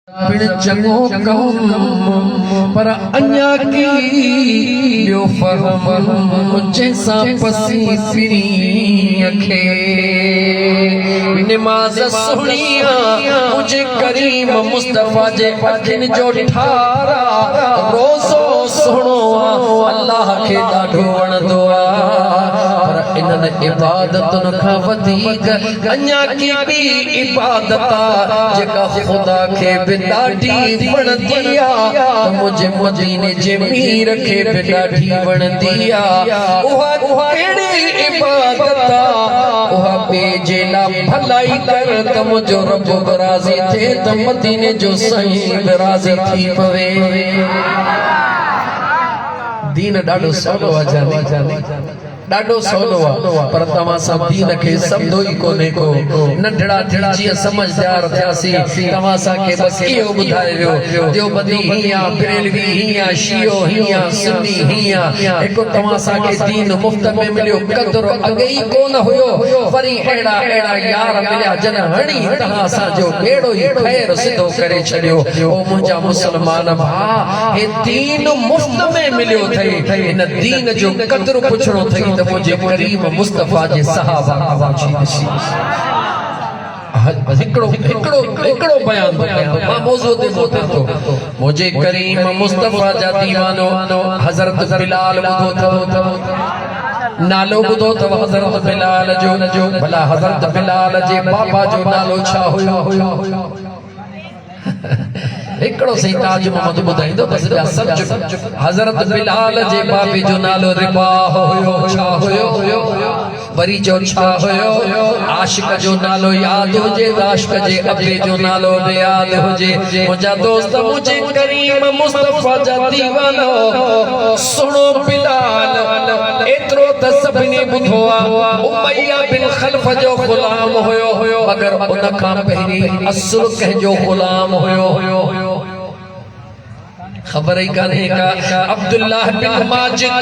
पिण चङो कम पर अञा की ॿियो फहम जंहिंसां पसी पिणी खे निमाज़ सुहिणिया मुझे करीम मुस्तफ़ा जे अखियुनि जो ठारा रोज़ो सुहिणो अल्लाह खे ॾाढो वणंदो पर इन्हनि इबादतुनि खां वधीक अञा की ॿी इबादत जेका ख़ुदा खे बि ॾाढी वणंदी आहे मुझे मदीने जे मीर खे बि ॾाढी वणंदी आहे उहा कहिड़ी इबादत उहा ॿिए जे लाइ भलाई कर त मुंहिंजो रब राज़ी थिए त मदीने जो साईं बि राज़ी थी पवे दीन ॾाढो सवलो आहे जाने ॾाढो सवलो आहे पर तव्हां सां दीन खे सम्झो ई कोन्हे को नंढड़ा जीअं समझदार थियासीं तव्हां असांखे बसि इहो ॿुधाए वियो देवबंदी हीअं बरेलवी हीअं शियो हीअं सुन्नी हीअं हिकु तव्हां असांखे दीन मुफ़्त में मिलियो क़दुरु अॻे ई कोन हुयो वरी अहिड़ा यार मिलिया जन हणी तव्हां असांजो बेड़ो ई ख़ैर सिधो करे छॾियो ओ मुंहिंजा मुस्लमान भाउ हे दीन मुफ़्त में मिलियो अथई हिन दीन जो क़दुरु पुछणो अथई त मुझे करीम मुस्तफ़ा जे सहाबा आवाज़ी हिकड़ो बयान मां मौजू ते मोते तो मुझे करीम मुस्तफ़ा जा दीवानो हज़रत बिलाल ॿुधो अथव नालो ॿुधो अथव हज़रत बिलाल जो भला हज़रत बिलाल जे बाबा जो नालो छा हुयो हिकड़ो सही ताज मोहम्मद ॿुधाईंदो बस सच हज़रत बिलाल जे बाबे जो नालो रिबाह हुयो छा हुयो वरी जो छा हुयो आशिक जो नालो याद हुजे आशिक जे अबे जो नालो बि याद हुजे मुंहिंजा दोस्त मुझे करीम मुस्तफ़ा जा दीवानो सुनो बिलाल एतिरो त सभिनी ॿुधो आहे उमैया बिन खल्फ जो ग़ुलाम हुयो मगर उन खां पहिरीं असुर कंहिंजो ग़ुलाम हुयो खबर ही कान्हे का अब्दुल्लाह बिन माजिद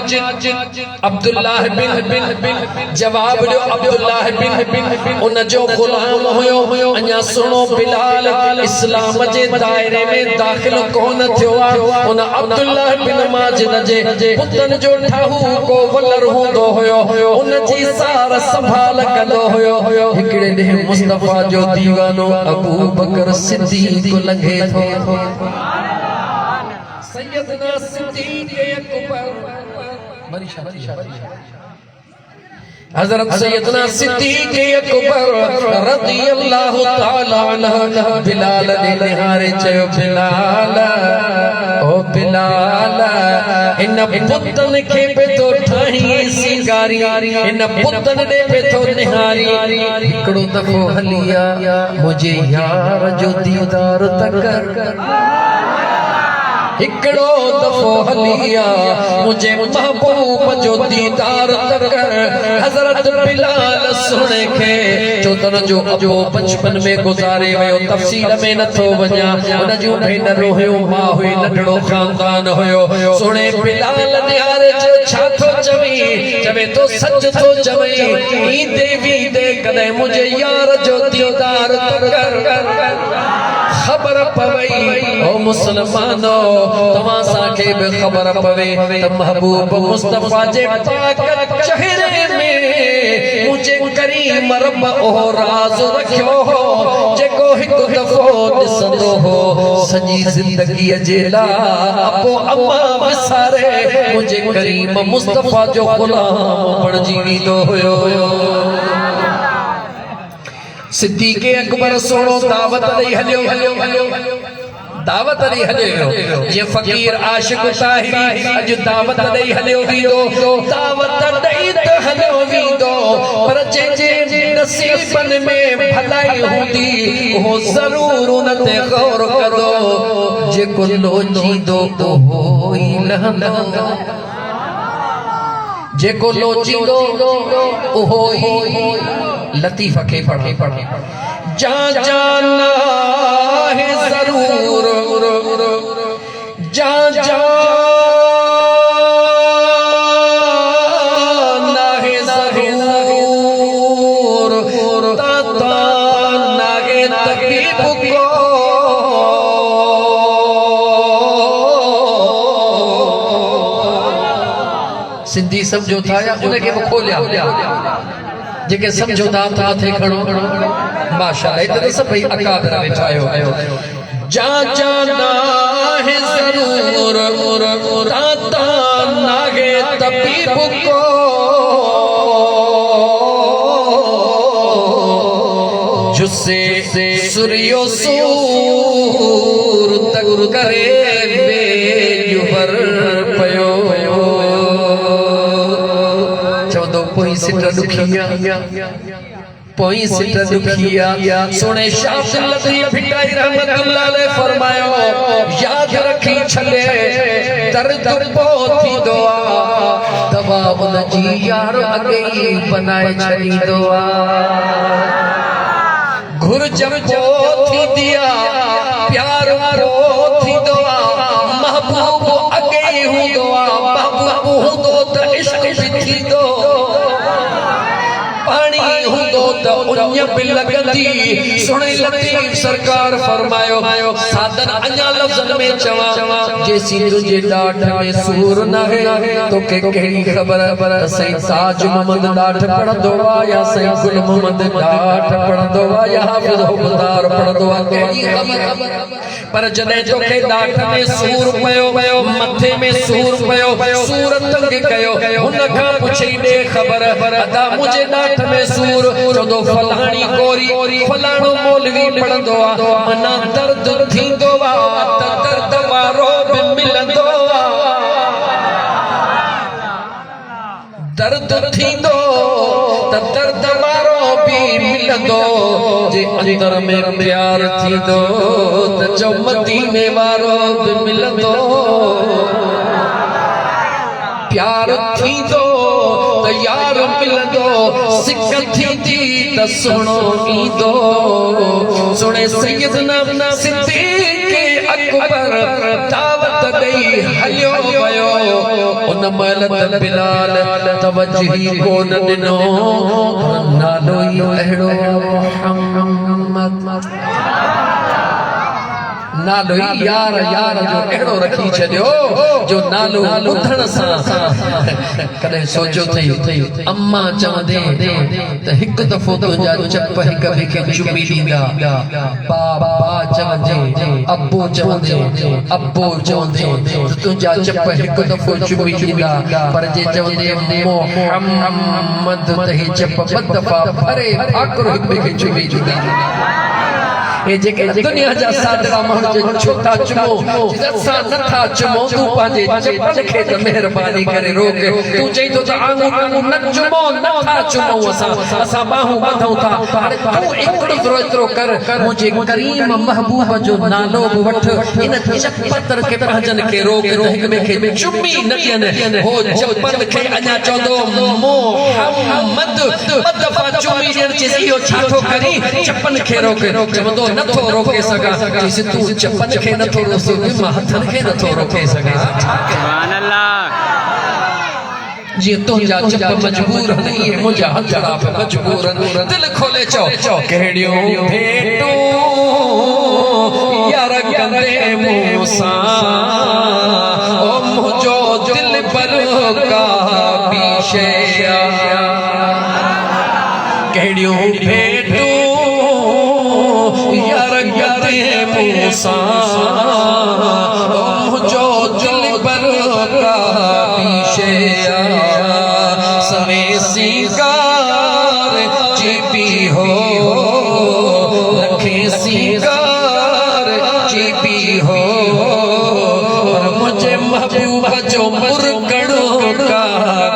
अब्दुल्लाह बिन जवाब ॾियो अब्दुल्लाह बिन उन जो ग़ुलाम हुयो अञा सुनो बिलाल इस्लाम जे दायरे में दाख़िल कोन थियो आहे उन अब्दुल्लाह बिन माजिद जे पुतन जो ठाहू को वलर हूंदो हुयो उन जी सार संभाल कंदो हुयो हिकड़े ॾींहुं मुस्तफ़ा जो दीवानो अबू बकर सिद्दीक़ लंघे थो सैयदना सिद्दीक़ अकबर हज़रत सैयदना सिद्दीक़ अकबर रज़ियल्लाहु ताला अन्हु बिलाल ने निहारे चयो बिलाल ओ बिलाल इन पुतन खे पे तो ठाही सिंगारी इन पुतन ने पे तो निहारी हिकड़ो दफ़ो हलिया मुझे यार जो दीदार तक हिकड़ो दफ़ो हलिया मुझे महबूब जो दीदार कर हज़रत बिलाल सुने के चौधर जो अबो बचपन में गुजारे वियो तफसील में नथो वञा उन जूं भेनरूं हुयूं मां हुई नंढड़ो ख़ानदान हुयो सुने बिलाल निहारे छा थो चवे तो सच थो चवे ई देवी दे कदे मुझे यार जो दीदार कर खबर पवई ओ मुसलमानो तव्हां सां बि खबर पवे त महबूब मुस्तफ़ा जे पाक चेहरे में मुझे करीम रब ओ राज रखियो हो जेको हिकु दफ़ो ॾिसंदो हो सॼी ज़िंदगी जे लाइ अपो अमा विसारे मुझे करीम मुस्तफ़ा जो ग़ुलाम बणिजी वेंदो हुयो सिद्दीक़ अकबर सोनो दावत ॾेई हलियो दावत ॾेई हलियो ये फ़कीर आशिक ताहिरी अॼु दावत ॾेई हलियो वींदो दावत ॾेई त हलियो वींदो पर जंहिंजे नसीबनि में भलाई हूंदी उहो ज़रूर उन ते गौर कंदो जेको लोचींदो उहो ई लहंदो जेको लोचींदो उहो ई लतीफ़ खे पढ़े जा जाना है जरूर जा जाना है जरूर ताता ना है तकलीफ को सिंधी समझो था या उनके वो खोलिया जेके समझो था थे खड़ो माशाल्लाह इतने सब भाई अकादर वेठा आयो जा जाना है जरूर ताता नागे तबीब को जुस्से सूर्यो सूर तक करे बेजुबर पयो चौदो पोई सिट दुखिया पोई सिट दुखिया सुने शाह लदी भिटाई रहमतुल्लाह अलैह फरमायो याद रखी छले दर्द पोथी दुआ दवा उन जी यार अगे बनाए छली दुआ घुर जब पोथी दिया प्यार पोथी दुआ महबूब अगे हूं दुआ महबूब हूं दो त इश्क थी दो पानी हूं दो त उन्य बिल लगदी सुने लतीफ सरकार फरमायो सादन अन्या लफ्ज़न में चवा जैसी तुझे डाठ में सूर न है तो के केड़ी खबर सही ताज मोहम्मद डाठ पढ़ दो या सही गुल मोहम्मद डाठ पढ़ दो या हाफिज हुबदार पढ़ दो केड़ी खबर पर जने जो के डाठ में सूर पयो मथे में सूर पयो सूर तंग कयो हुन का पूछी दे खबर अदा मुझे डाठ में सूर चोदो फलानी कोरी फलानो मौलवी पढ़ंदो मना दर्द थींदो त दर्द वारो बि मिलंदो दर्द थींदो त दर्द वारो बि मिलंदो जे अंदर में प्यार थींदो त जो मदीने वारो बि मिलंदो प्यार थींदो त यार मिलंदो सिक थींदी त सुणो ईंदो सुणे सैयदना सिद्दीक़ अकबर दावत ॾेई हलियो वियो उन महिल त बिलाल तवज्जो कोन ॾिनो नालो ई अहिड़ो मुहम्मद नालो यार यार जो एड़ो रखी छड़ियो जो नालो ॿुधण सां कदे सोचो थई अम्मा चवंदे त हिकु दफ़ो तुंहिंजा चप हिक ॿिए खे चुमी ॾींदा बाबा चवंदे अब्बो चवंदे त तुंहिंजा चप हिकु दफ़ो चुमी ॾींदा पर जे चवंदे मोहम्मद त ही चप ॿ दफ़ा भरे आखिर हिक ॿिए खे चुमी ॾींदा ए जेके दुनिया जा सादरा माण्हू जे छोटा चुमो जसा नथा चुमो तू पांजे चपन खे त मेहरबानी करे रोक तू चई तो त आंगू न चुमो नथा चुमो असा बाहू बधऊ था अरे तू एकड़ो कर मुझे करीम महबूब जो नालो वठ इन चपतर के पंजन के रोक हिक में के चुमी न ॾियन हो चपन खे अञा चवंदो मोहम्मद दफ़ा चुमी ॾियण चई इहो छाठो करी चपन खे रोक चवंदो नथो रोके सगा जिस तू चपन खे नथो रोके मां हथन खे नथो रोके सगा सुभान अल्लाह जी तुंहिंजा चप मजबूर नहीं है मुंहिंजा हथड़ा पे मजबूर दिल खोले चो कहिड़ियूं भेटूं यार कंदे मूंसा ओ मुंहिंजो दिल पर का पीछे कहिड़ियूं भेटूं मूसा मुझो दिल पर का पीछे सवे सिंगार चीपी हो रखे सिंगार चीपी हो और मुझे महबूब जो मुरकड़ों का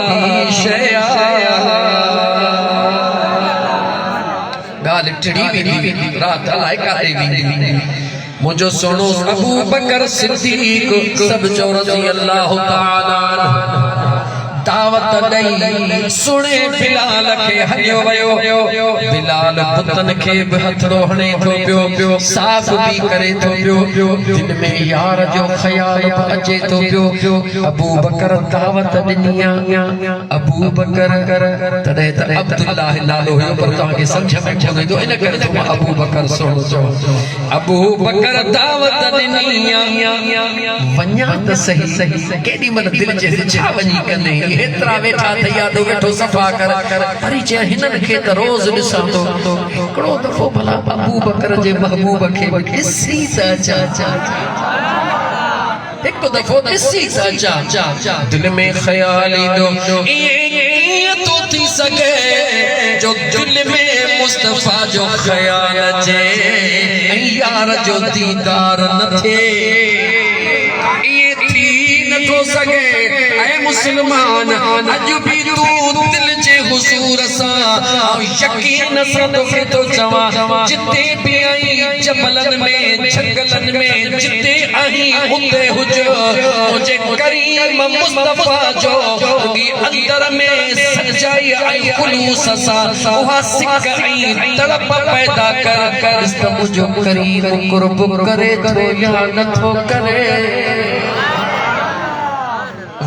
पीछे गाल टिड़ी भी रात हलाए काटे भी मुझो सुनो अबू बकर सिद्दीक सब जो रज़ी अल्लाह ताला दावत ॾेई सुणे बिलाल खे हलियो वियो बिलाल पुतन खे बि हथड़ो हणे थो पियो साफ़ बि करे थो पियो दिल में यार जो ख़्याल बि अचे थो पियो अबू बकर दावत ॾिनी अबू बकर तॾहिं त अब्दुल्लाह नालो हुयो पर तव्हांखे सम्झ में कोन ईंदो इन करे मां अबू बकर सुणो चओ अबू बकर दावत ॾिनी वञा त सही केॾी महिल दिल जे छा वञी कंदे हेतरा वेठा थे यादो वेठो सफा कर वरी चे हिनन खे त रोज ॾिसां थो हिकिड़ो दफ़ो भला अबू बकर जे महबूब खे ॾिसी त अचां एक दफ़ो ॾिसी त अचां दिल में ख़्याल ईंदो ईअं तो थी सघे जो दिल में मुस्तफ़ा जो ख़्याल अचे ऐं यार जो दीदार न थिए नथो सके ऐ मुसलमान अज भी तू दिल जे हुजूर सा यकीन सां तोखे तो चवा जिते भी आई जबलन में जंगलन में जिते आई उते हुजो मुझे करीम मुस्तफा जो अंदर में सच्चाई आई खुलूस सा वहा सिक आई तड़प पैदा कर इस मुझो करीम कुर्ब करे तो या नथो करे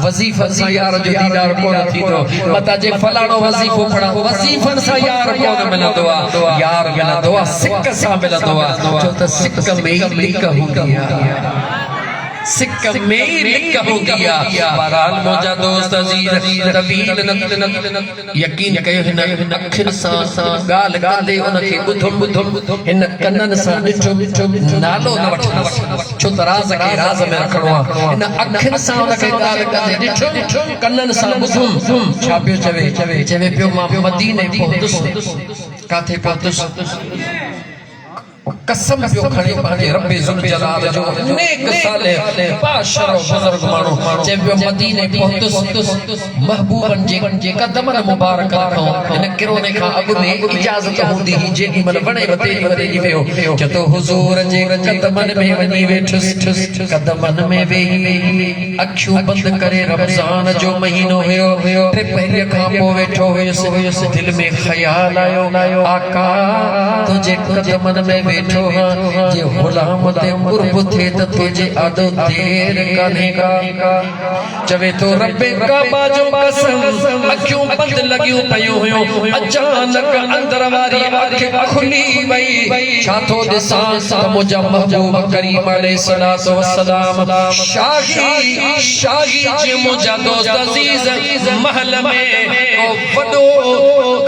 वजीफन सा यार जो दीदार कोन थी तो मता जे फलाणो वजीफो पढ़ा वजीफन सा यार कोन मिलंदो आ यार मिलंदो आ सिक सा मिलंदो आ जो त सिक में ही लिक हूंदी आ सिक में ही लिक हूंदी आ बहरहाल मुंहिंजा दोस्त अज़ीज़ तवील यकीन कयो हिन अखिन सां ॻाल्हि कंदे उनखे ॿुधुम हिन कननि सां ॾिठो नालो न वठंदुसि छो त राज़ खे राज़ में रखणो आहे हिन अखिन सां उनखे ॻाल्हि कंदे ॾिठो कननि सां ॿुधुम छा पियो चवे पियो मां मदीने पहुतुसि काथे पहुतुसि कसम पियो खणे पंहिंजे रब्बे ज़ुल जलाल जो नेक साले बाशरो बुजुर्ग माण्हू जे पियो मदीने पहुतुसि महबूबन जे कदमनि मुबारक खां हिन किरोने खां अॻु में इजाज़त हूंदी हुई जेॾी महिल वणे वतेड़ी वियो चतो हुज़ूर जे कदमनि में वञी वेठुसि कदमनि में वेही अखियूं बंदि करे रमज़ान जो महीनो हुयो टे पहिरीं खां पोइ वेठो हुयुसि दिल में ख़्याल आयो आका तुंहिंजे कदमनि में वेठो जे गुलाम ते कुर्ब थे त तुझे आदो देर कान्हे का चवे तो रब्बे काबा जो कसम अखियूं बंद लगियूं पयूं हुयूं अचानक अंदर वारी अख खुली वई छा थो ॾिसां त मुंहिंजा महबूब करीम अलैहिस्सलातु वस्सलाम शाही जे मुंहिंजा दोस्त अज़ीज़ महल में वॾो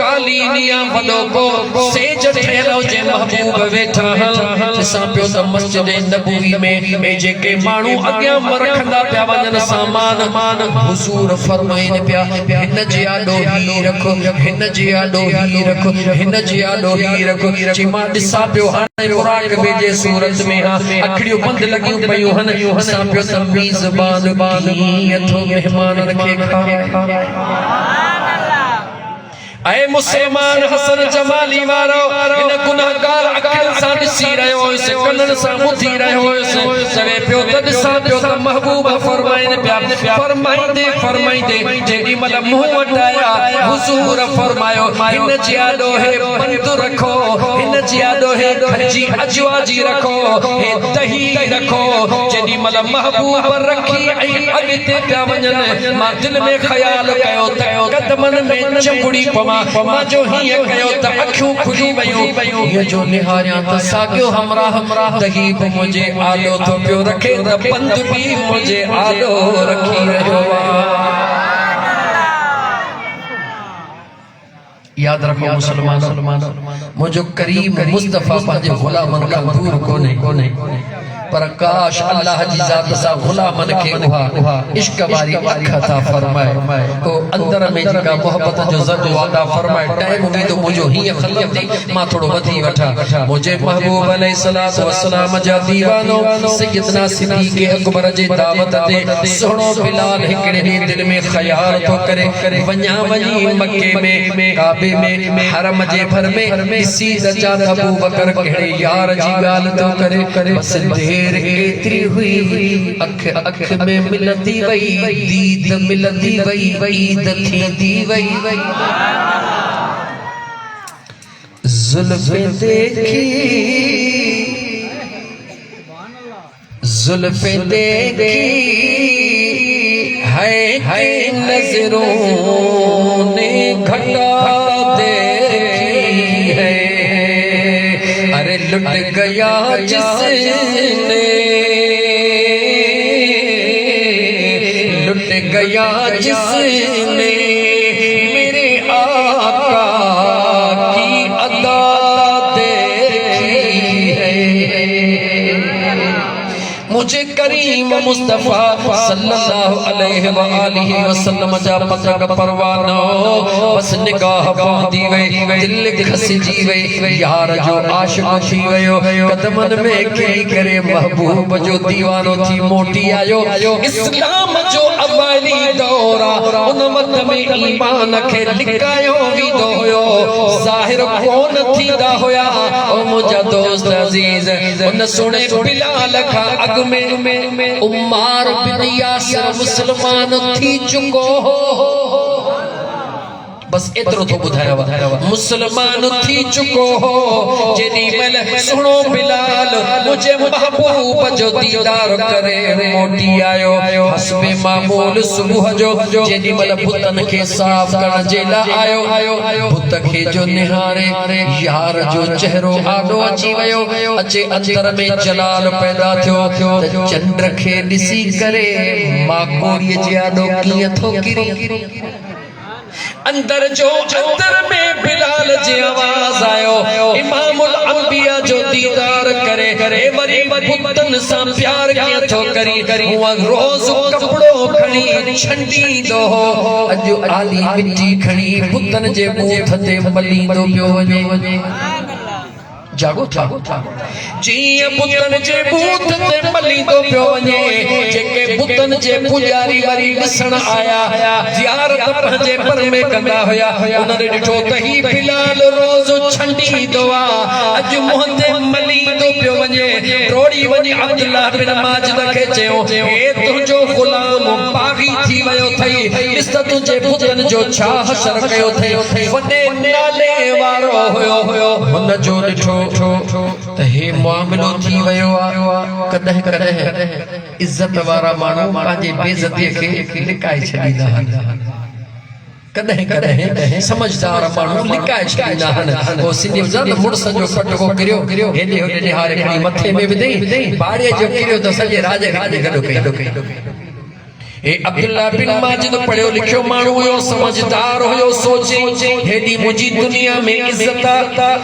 कालीनिया वॾो को सेज ठहियलु जे महबूब वेठा सां पियो त मस्जिद नबवी में जेके माण्हू अॻियां रखंदा पिया वञनि सामान हुज़ूर फरमाइनि पिया हिन जे आॾो ही रखो हिन जे आॾो ही रखो हिन जे आॾो ही रखो चई मां ॾिसां पियो हाणे मुराक़बे जे सूरत में अखिड़ियूं बंदि लॻियूं पयूं आहिनि असां पियो त मेज़बान कीअं थो महिमाननि खे खाराए ऐ मुसलमान हसन जमाली वारो इन गुनाहगार अखिन सां ॾिसी रहियो हुयुसि कननि सां ॿुधी रहियो हुयुसि चवे पियो त ॾिसां पियो त महबूब फरमाइनि पिया फरमाईंदे जेॾी महिल मुंहुं वटि आया हुज़ूर फरमायो हिन जे आॾो हे बंदि रखो हिन जे आॾो हे खजी अजवा जी रखो हे दही रखो जेॾी महिल महबूब रखी ऐं अॻिते पिया वञनि मां दिलि में ख़्याल कयो त कदमनि में चिंबड़ी पवां मां जो हीअं कयो त अखियूं खुली वयूं हीअ जो निहारियां त साॻियो हमराह दही बि मुंहिंजे आॾो थो पियो रखे त बंदि बि मुंहिंजे आॾो रखी रहियो आहे याद रखो मुसलमान मुझो करीम मुस्तफा पंहिंजे गुलामनि खां दूर कोन्हे पर काश अल्लाह जी ज़ात सां गुलामनि खे उहा इश्क वारी अख अता फरमाए तो अंदर में जेका मोहब्बत जो ज़र्द अता फरमाए टाइम में तो मुझो हीअं ख़लक़ थी मां थोड़ो वधी वठां मुझे महबूब अलैहिस्सलातु वस्सलाम जा दीवानो सैयदना सिद्दीक़ अकबर जे दावत ते सुहिणो बिलाल हिकिड़े ॾींहुं दिलि में ख़्याल थो करे वञा वञी मके में काबे में हरम जे भर में ॾिसी रचा अबू बकर कहिड़े यार जी ॻाल्हि थो करे बस देर एतिरी हुई अख में मिलंदी वई दीद मिलंदी वई ईद थींदी वई ज़ुल्फ़े देखी है नज़रों ने घटा देखी है अरे लुट गया जिसने लुट गया जिसने मुझे करीम मुस्तफा सल्लल्लाहु अलैहि व आलिहि वसल्लम जा पतंग परवानो बस निगाह पवंदी वई दिल खसजी वई यार जो आशिक थी वयो कदमन में कई करे महबूब जो दीवानो थी मोटी आयो इस्लाम जो अवली दौरा उन मत में ईमान खे लिकायो विदो होयो ज़ाहिर कोन थींदा होया ओ मुझा दोस्त अजीज उन सुने बिलाल खा अग में उम्मार बिन यासिर मुसलमान थी चुको हो बस एतरो तो बुधाया मुसलमान थी चुको हो जेडी मल सुनो बिलाल मुझे महबूब जो दीदार करे मोटी आयो हसबे मामूल सुबह जो जेडी मल बुतन के साफ करण जेला आयो बुत के जो निहारे यार जो चेहरो आडो अची वयो अचे अंदर में जलाल पैदा थियो चंद्र के दिसी करे माकोरी जे आडो किए थो किरी अंदर में बिलाल जी आवाज आयो इमामुल अंबिया जो दीदार करे वरी बुतन सा प्यार किया थो करी हुआ रोज कपड़ो खणी छंडी दो अजो आली मिट्टी खणी बुतन जे बूथ ते मली दो पियो वने जागो था जी बुतन जे बूथ ते मली दो पियो वने जेके बुतन जे पुजारी वारी ॾिसण आया ज़ियारत पंहिंजे पर में कंदा हुया उन्हनि ॾिठो त ही बिलाल रोज़ छंडी दो अॼु मुंहं ते मली दो पियो वने टोड़ी वञी अब्दुल्ला बिन माजिद खे चयो हे तुंहिंजो ग़ुलाम पागी थी वियो थई ॾिस त तुंहिंजे बुतन जो छा हशर कयो थई वॾे नाले वारो हुयो हुन जो ॾिठो त हे मामलो थी वयो आ कदह इज्जत वारा माण्हू पंहिंजे बेइज्जतीअ खे लिकाए छॾींदा आहिनि कदह समझदार माण्हू लिकाए छॾींदा आहिनि हो सिंधी ज़ात मुड़स जो पटको किरियो हेॾे होॾे निहारे खणी मथे में विधई बाड़ीअ जो किरियो त सॼे राज गॾु कई ए अब्दुल्ला बिन माजिद पढ़ियो लिखियो माण्हू हुयो समझदार हुयो सोचे हेडी मुंहिंजी दुनिया में इज्जत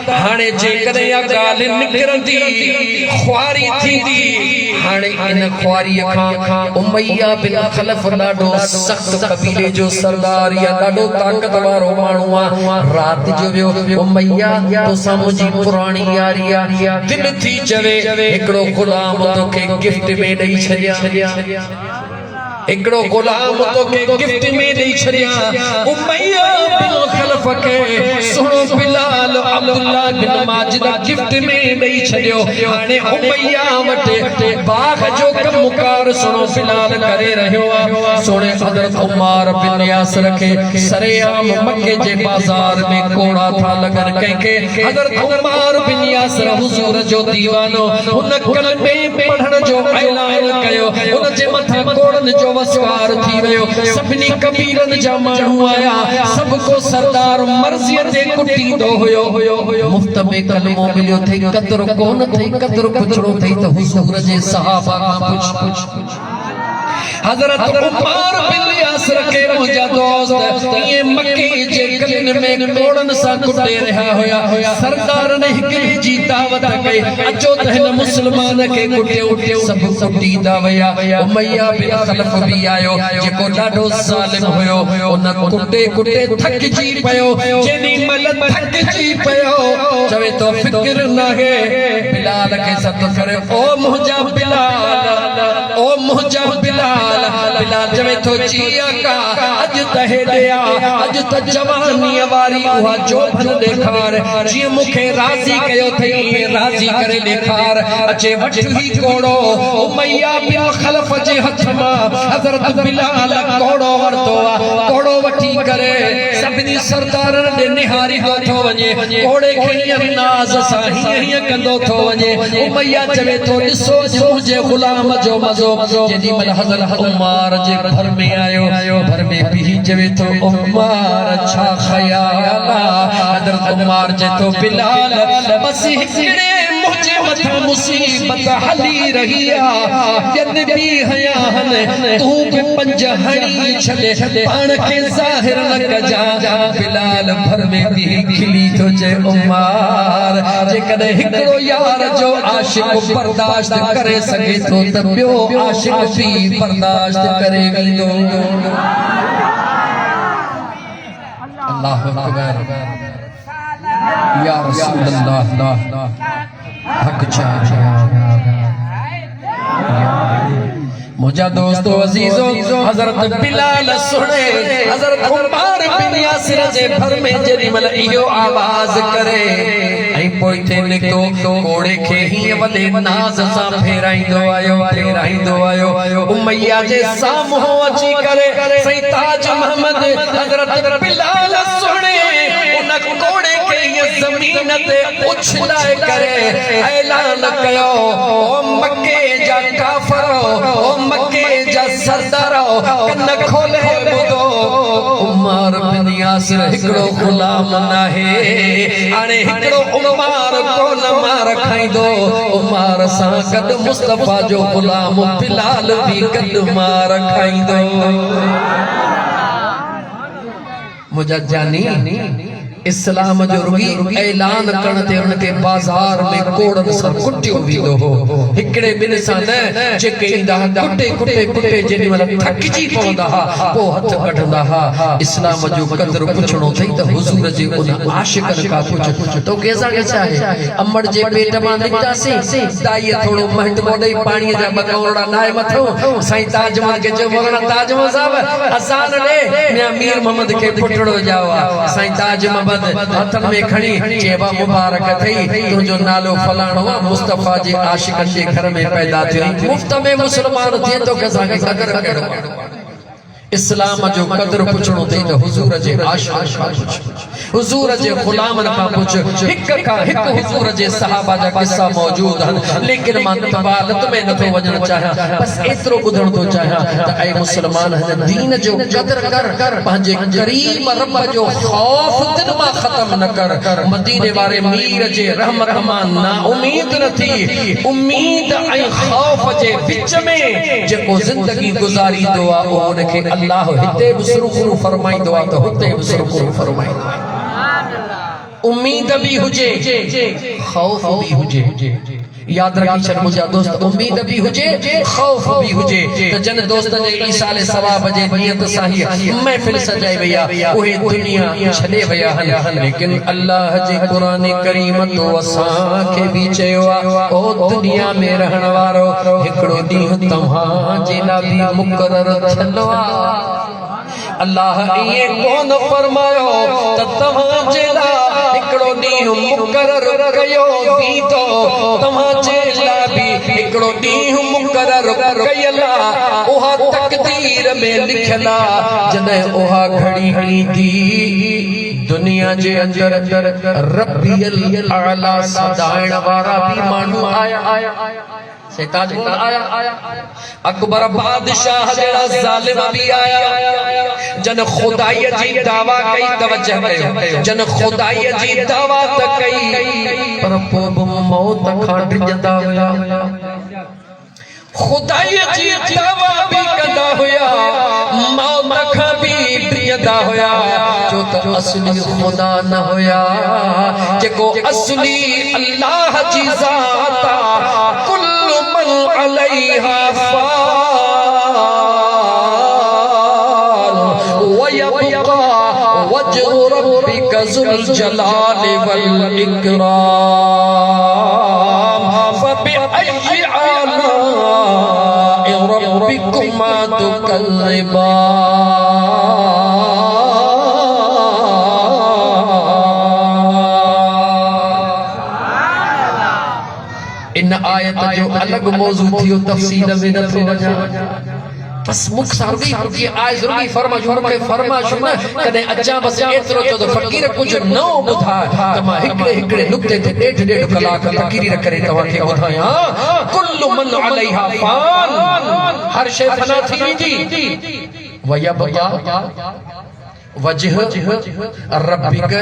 हाणे जेकॾहिं या ॻाल्हि निकिरंदी ख्वारी थींदी हाणे इन ख्वारीअ खां उमैया बिन खलफ ॾाढो सख़्त कबीले जो सरदार या ॾाढो ताक़त वारो माण्हू आहे राति जो वियो उमैया तोसां मुंहिंजी पुराणी यारी आहे दिलि थी चवे हिकिड़ो ग़ुलाम तोखे गिफ्ट में ॾेई छॾियां एकड़ो गुलाम तो के गिफ्ट में दे छरिया उमैया बिन खलफ के सुनो बिलाल अब्दुल्ला बिन माजिद गिफ्ट में दे छरियो हाने उमैया वटे बाग जो कमकार सुनो बिलाल करे रहियो सोने हजरत उमर बिन यासिर के सरेआम मक्के जे बाजार में कोड़ा था लगन के हजरत उमर बिन यासिर हुजूर जो दीवानो उन कलमे पढ़न जो ऐलान कयो उन जे मथा कोड़न जो वसवार थी वयो सभिनी कबीरन जा माण्हू आया सबको सरदार मर्ज़ीअ ते कुटींदो हुयो मुफ्त में कलमो मिलियो थई कदर कोन थई कदर पुछड़ो थई त हुजूर जे सहाबा खां पुछ हजरत उमर बिन यासिर के मुंहिंजा दोस्त ये मक्के जे गलिन में कोड़न सा कुटे रहा होया सरदार ने हिकड़ी जी दावत कई अचो त हिन मुसलमान के कुटियो सब कुटींदा वया उमैया बिन खलफ भी आयो जेको ॾाढो ज़ालिम हुयो उन कुटे थकजी पयो जेनी मल थकजी पयो चवे तो फिक्र न है बिलाल के सत करे ओ मुंहिंजा बिलाल बिलाल जवे तो जिया का अज त हेॾिया अज त जवानी वारी उहा जोभन ॾेखार जीअं मूंखे राज़ी कयो थई राज़ी करे ॾेखार अचे वठ ही कोड़ो उमैया बिन खलफ जे हथ मां हज़रत बिलाल कोड़ो वरतो कोड़ो वठी करे सभिनी सरदारन ॾे निहारी थो वञे कोड़े खे अंदाज़ सां हीअं कंदो थो वञे उमैया चवे थो ॾिसो मुंहिंजे ग़ुलाम जो मज़ो जेॾी महिल हज़रत उमर जे घर में आयो घर में भी चवे तो उमर छा ख्याल हज़रत उमर जे तो बिलाल बस हिकड़े मुझे मथा मुसीबत हली रही जन भी हया तू भी पंज हणी छले पान के ज़ाहिर न कजा बिलाल भर में भी खिली तो जे उमार जे कदे हिकड़ो यार जो आशिक बर्दाश्त करे सके तो तबियो आशिक भी बर्दाश्त करे वींदो अल्लाह अकबर या रसूल अल्लाह हक मुझा दोस्तों अजीजों हजरत बिलाल सुने हजरत उमर बिन यासिर जे घर में जेडी मल इहो आवाज करे ऐ पोइ थे निकतो कोड़े खे ही वले नाज सा फेराइंदो आयो उमैया जे सामो अची करे सही ताज मोहम्मद हजरत बिलाल सुने उन कोड़े के ये जमीन ते उछलाए करे ऐलान कयो ओ मक्के जा काफरो ओ मक्के जा सरदारो कन खोले बुदो उमर बिन यासिर हिकड़ो गुलाम नाहे हाणे हिकड़ो उमर को न मार खाइंदो उमर सा गद मुस्तफा जो गुलाम बिलाल भी गद मार खाइंदो मुझा जानी इस्लाम जो रुगी ऐलान करण ते उनके बाजार में कोड़न सां कुटियो वींदो हो हिकड़े बिन सां न जेके इंदा कुटे जेडी मल थकजी पवंदा हा पो हथ कढंदा हा इस्लाम जो कदर पुछणो थई त हुजूर जे उन आशिकन का पुछ तो केसा के चाहे अमड़ जे पेट मां निकतासी दाई थोड़ो महट मोडई पानी जा बकौड़ा नाए मथो साईं ताजमहल के जो मगना ताजमहल साहब असान ने मियां मीर मोहम्मद के पुटड़ो जावा साईं ताजमहल हथन में खणी चेबा मुबारक थई तुझो नालो फलाणो मुस्तफा जे आशिकन जे घर में पैदा थी मुफ्त में मुसलमान थे तो कैसा के कदर करो इस्लाम जो कदर पुछणो थई तो हुजूर जे आशिक का पुछ हुजूर जे गुलामन का पुछ हिक का हिक हुजूर जे सहाबा जा किस्सा मौजूद हन लेकिन मां तबालत में न तो वजन चाहा बस एतरो बुधण तो चाहा त ऐ मुसलमान हन दीन जो कदर कर पंजे करीम रब जो खौफ दिन मा खत्म न कर मदीने वाले मीर जे रहमत मा ना उम्मीद न थी उम्मीद ऐ खौफ जे विच में जेको जिंदगी गुजारी दुआ उनके अल्लाह हिते भी सुरखुरु फरमाइंदो आ तो हुते भी सुरखुरु फरमाइंदो उम्मीद भी हुजे खौफ भी हुजे याद रखी छन मुझा दोस्त उम्मीद भी हुजे खौफ भी हुजे तो जन दोस्त जे ईसाले सवाब जे नियत साही महफिल सजाई वया ओहे दुनिया छडे वया हन लेकिन अल्लाह जे कुरान करीम तो असा के भी चयो ओ दुनिया में रहण वारो हिकड़ो दी तमा जे ला भी मुकर्रर थलो अल्लाह ये कौन फरमायो त तमा जे ला हिकड़ो दी मुकर्रर कयो भी तो तमा जे ला भी हिकड़ो दी मुकर्रर कयला ओहा तकदीर में लिखला जने ओहा घड़ी हणी थी दुनिया जे अंदर रब्बियल आला सदाइण वारा भी मानू आया शैतान आया अकबर बादशाह जेड़ा जालिम भी आया जन खुदाई जी दावा कई तवज्जो कयो जन खुदाई जी दावा त कई पर पोब मौत खां डिजंदा हुया खुदाई जी दावा भी कंदा हुया मौत खां भी डिजंदा हुया जो त असली खुदा न हुया जेको असली अल्लाह जी ज़ात अलैहा फान वयबका वजहु रब्बिका ज़ुल जलाल वल इकराम फबिअय्यि आलाइ रब्बिकुमा तुकज़्ज़िबान इन आयत जो अलग मौजू थियो तफसील में न थो वजा बस मुख सारगी की आय जरूरी फरमाश न कदे अचा बस एतरो तो फकीर कुछ नओ बुधा तमा हिकड़े नुक्ते ते डेढ़ कलाक तकरीर करे तवा के बुधाया कुल्लु मन अलैहा फान हर शै फना थी वेंदी वयबका वजह रब्बिक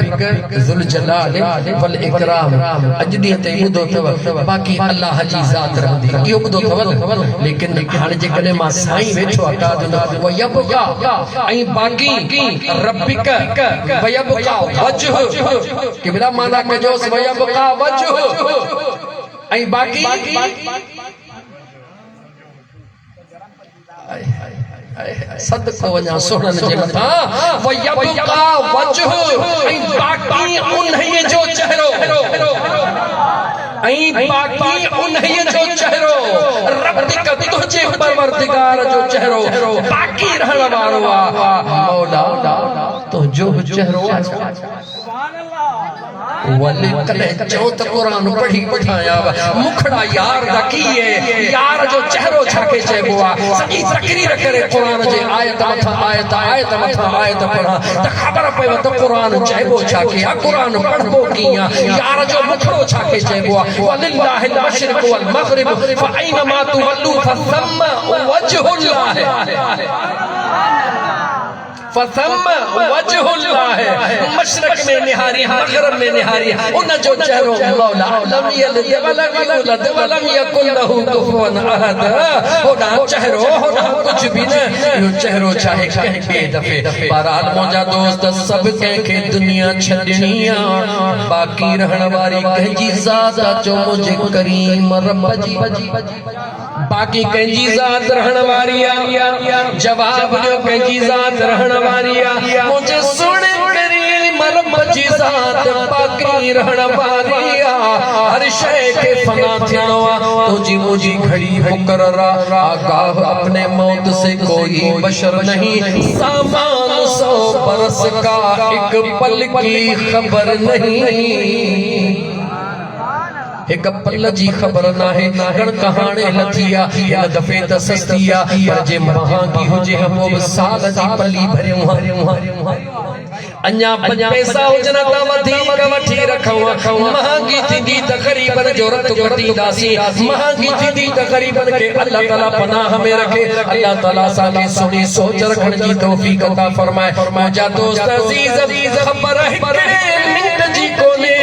ज़ुल जलाल वल इकराम। अज दी ते ॿुधो अथव बाक़ी अल्लाह जी ज़ात रहंदी इहो ॿुधो अथव, लेकिन हाणे जेकॾहिं मां साईं वेठो आहे व यबका ऐं बाक़ी रब्बिक व यबका वजह केवड़ा माना कजोस व यबका वजह ऐं बाक़ी सदको वञा सोहरन जे मथा व यबका वजह ऐं बाक़ी उन्हीअ जो चेहरो ऐं बाक़ी उन्हीअ जो चेहरो रब्बिक तुझे परवरदिगार जो चेहरो बाक़ी रहण वारो आहे मौला तुझो चेहरो वले कले चो त कुरान पढ़ी पठाया मुखड़ा यार दा कीए यार जो चेहरो छाके चइबो आ सॼी तकरीर करे कुरान जे आयत मथा आयत आयत मथा आयत पढ़ा त ख़बर पए त कुरान चइबो छाके आ कुरान पढ़बो कीअं यार जो मुखड़ो छाके चइबो आ वलिल्लाहिल मशरिक़ वल मग़रिब फअैनमा तुवल्लू फथम्मा वजहुल्लाह फथम्मा वजहुल्लाह। मशरक में निहारी मग़रिब में निहारी उन जो चेहरो मौला लम यलिद वलम यूलद वलम यकुल लहू कुफुवन अहद। होड़ा चेहरो होड़ा कुछ भी न यो चेहरो चाहे कहीं बे दफे। बहरहाल मौजा दोस्त सब के दुनिया छड़नी आ बाकी रहण वारी कंहिंजी ज़ात जो मुझे करीम रब जी बाकी कंहिंजी ज़ात रहण वारी आ जवाब ॾियो कंहिंजी ज़ात रहण वारी आ मुझे सुणे करीम रब जी ज़ात बाकी रहण वारी आ। हर शय के फना थियणो आ तुझी मुझी घड़ी मुकर्रर आगाह अपने मौत से कोई बशर नहीं सामान 100 बरस का एक पल की खबर नहीं। एक पल जी खबर नाहे कण कहाणे लथिया इन दफे त सस्तिया पर जे महांगी हुजे हम साल जी पली भरियो अन्या पैसा हुजन त वधीक वठी रखूं महांगी थींदी त ग़रीबन जो रत कटींदासीं महांगी थींदी त ग़रीबन के अल्लाह ताला पनाह में रखे। अल्लाह ताला असांखे सुठी सोच रखण जी तौफीक अता फरमाए। मुंहिंजा दोस्त अज़ीज़ ख़बर हिकिड़े मिंट जी कोन्हे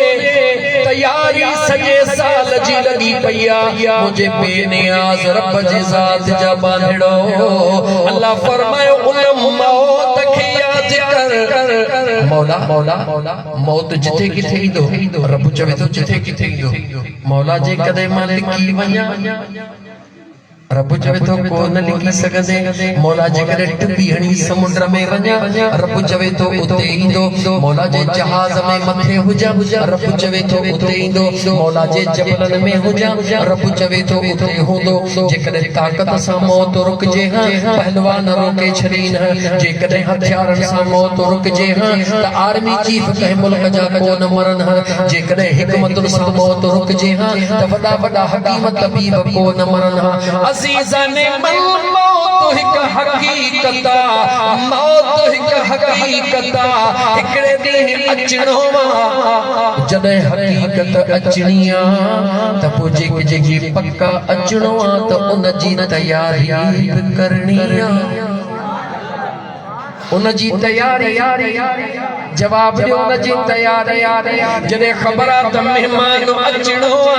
तैयारी सॼे साल जी लगी पया मुझे बेनियाज़ रब जी ज़ात जा बांधड़ो। अल्लाह फरमायो उन मौत खे याद कर मौला मौला मौत जिथे किथे ईंदो रब चवे तो जिथे किथे ईंदो मौला जे कदे मां लिखी वञा रब चवे तो को न लिखी सघंदे मौला जे करे टुबी हणी समुंड में वञा रब चवे तो उते ईंदो मौला जे जहाज में मथे हुजा रब चवे तो उते ईंदो मौला जे जबलन में हुजा रब चवे तो उते हूंदो। जेकॾहिं ताक़त सां मौत रुकजे हां पहलवान रोके छड़ीन जेकॾहिं हथियारन सां मौत रुकजे हां त आर्मी चीफ कंहिं मुल्क जा को न मरन हां जेकॾहिं हिकमतुन सां मौत रुकजे हां त वॾा वॾा हकीम तबीब को न मरन हां। अज़ीज़ाने मौत हिक हकीकत मौत हिक हकीकत हिकड़े ॾींहुं अचणो आ जॾहिं हकीकत अचणी आ त पोइ जेके जेकी पक्का अचणो आ त उन जी तयारी बि करणी आ उन जी तयारी जवाब ॾियो उन जी तयारी जॾहिं ख़बर आ त मेहमान अचणो आ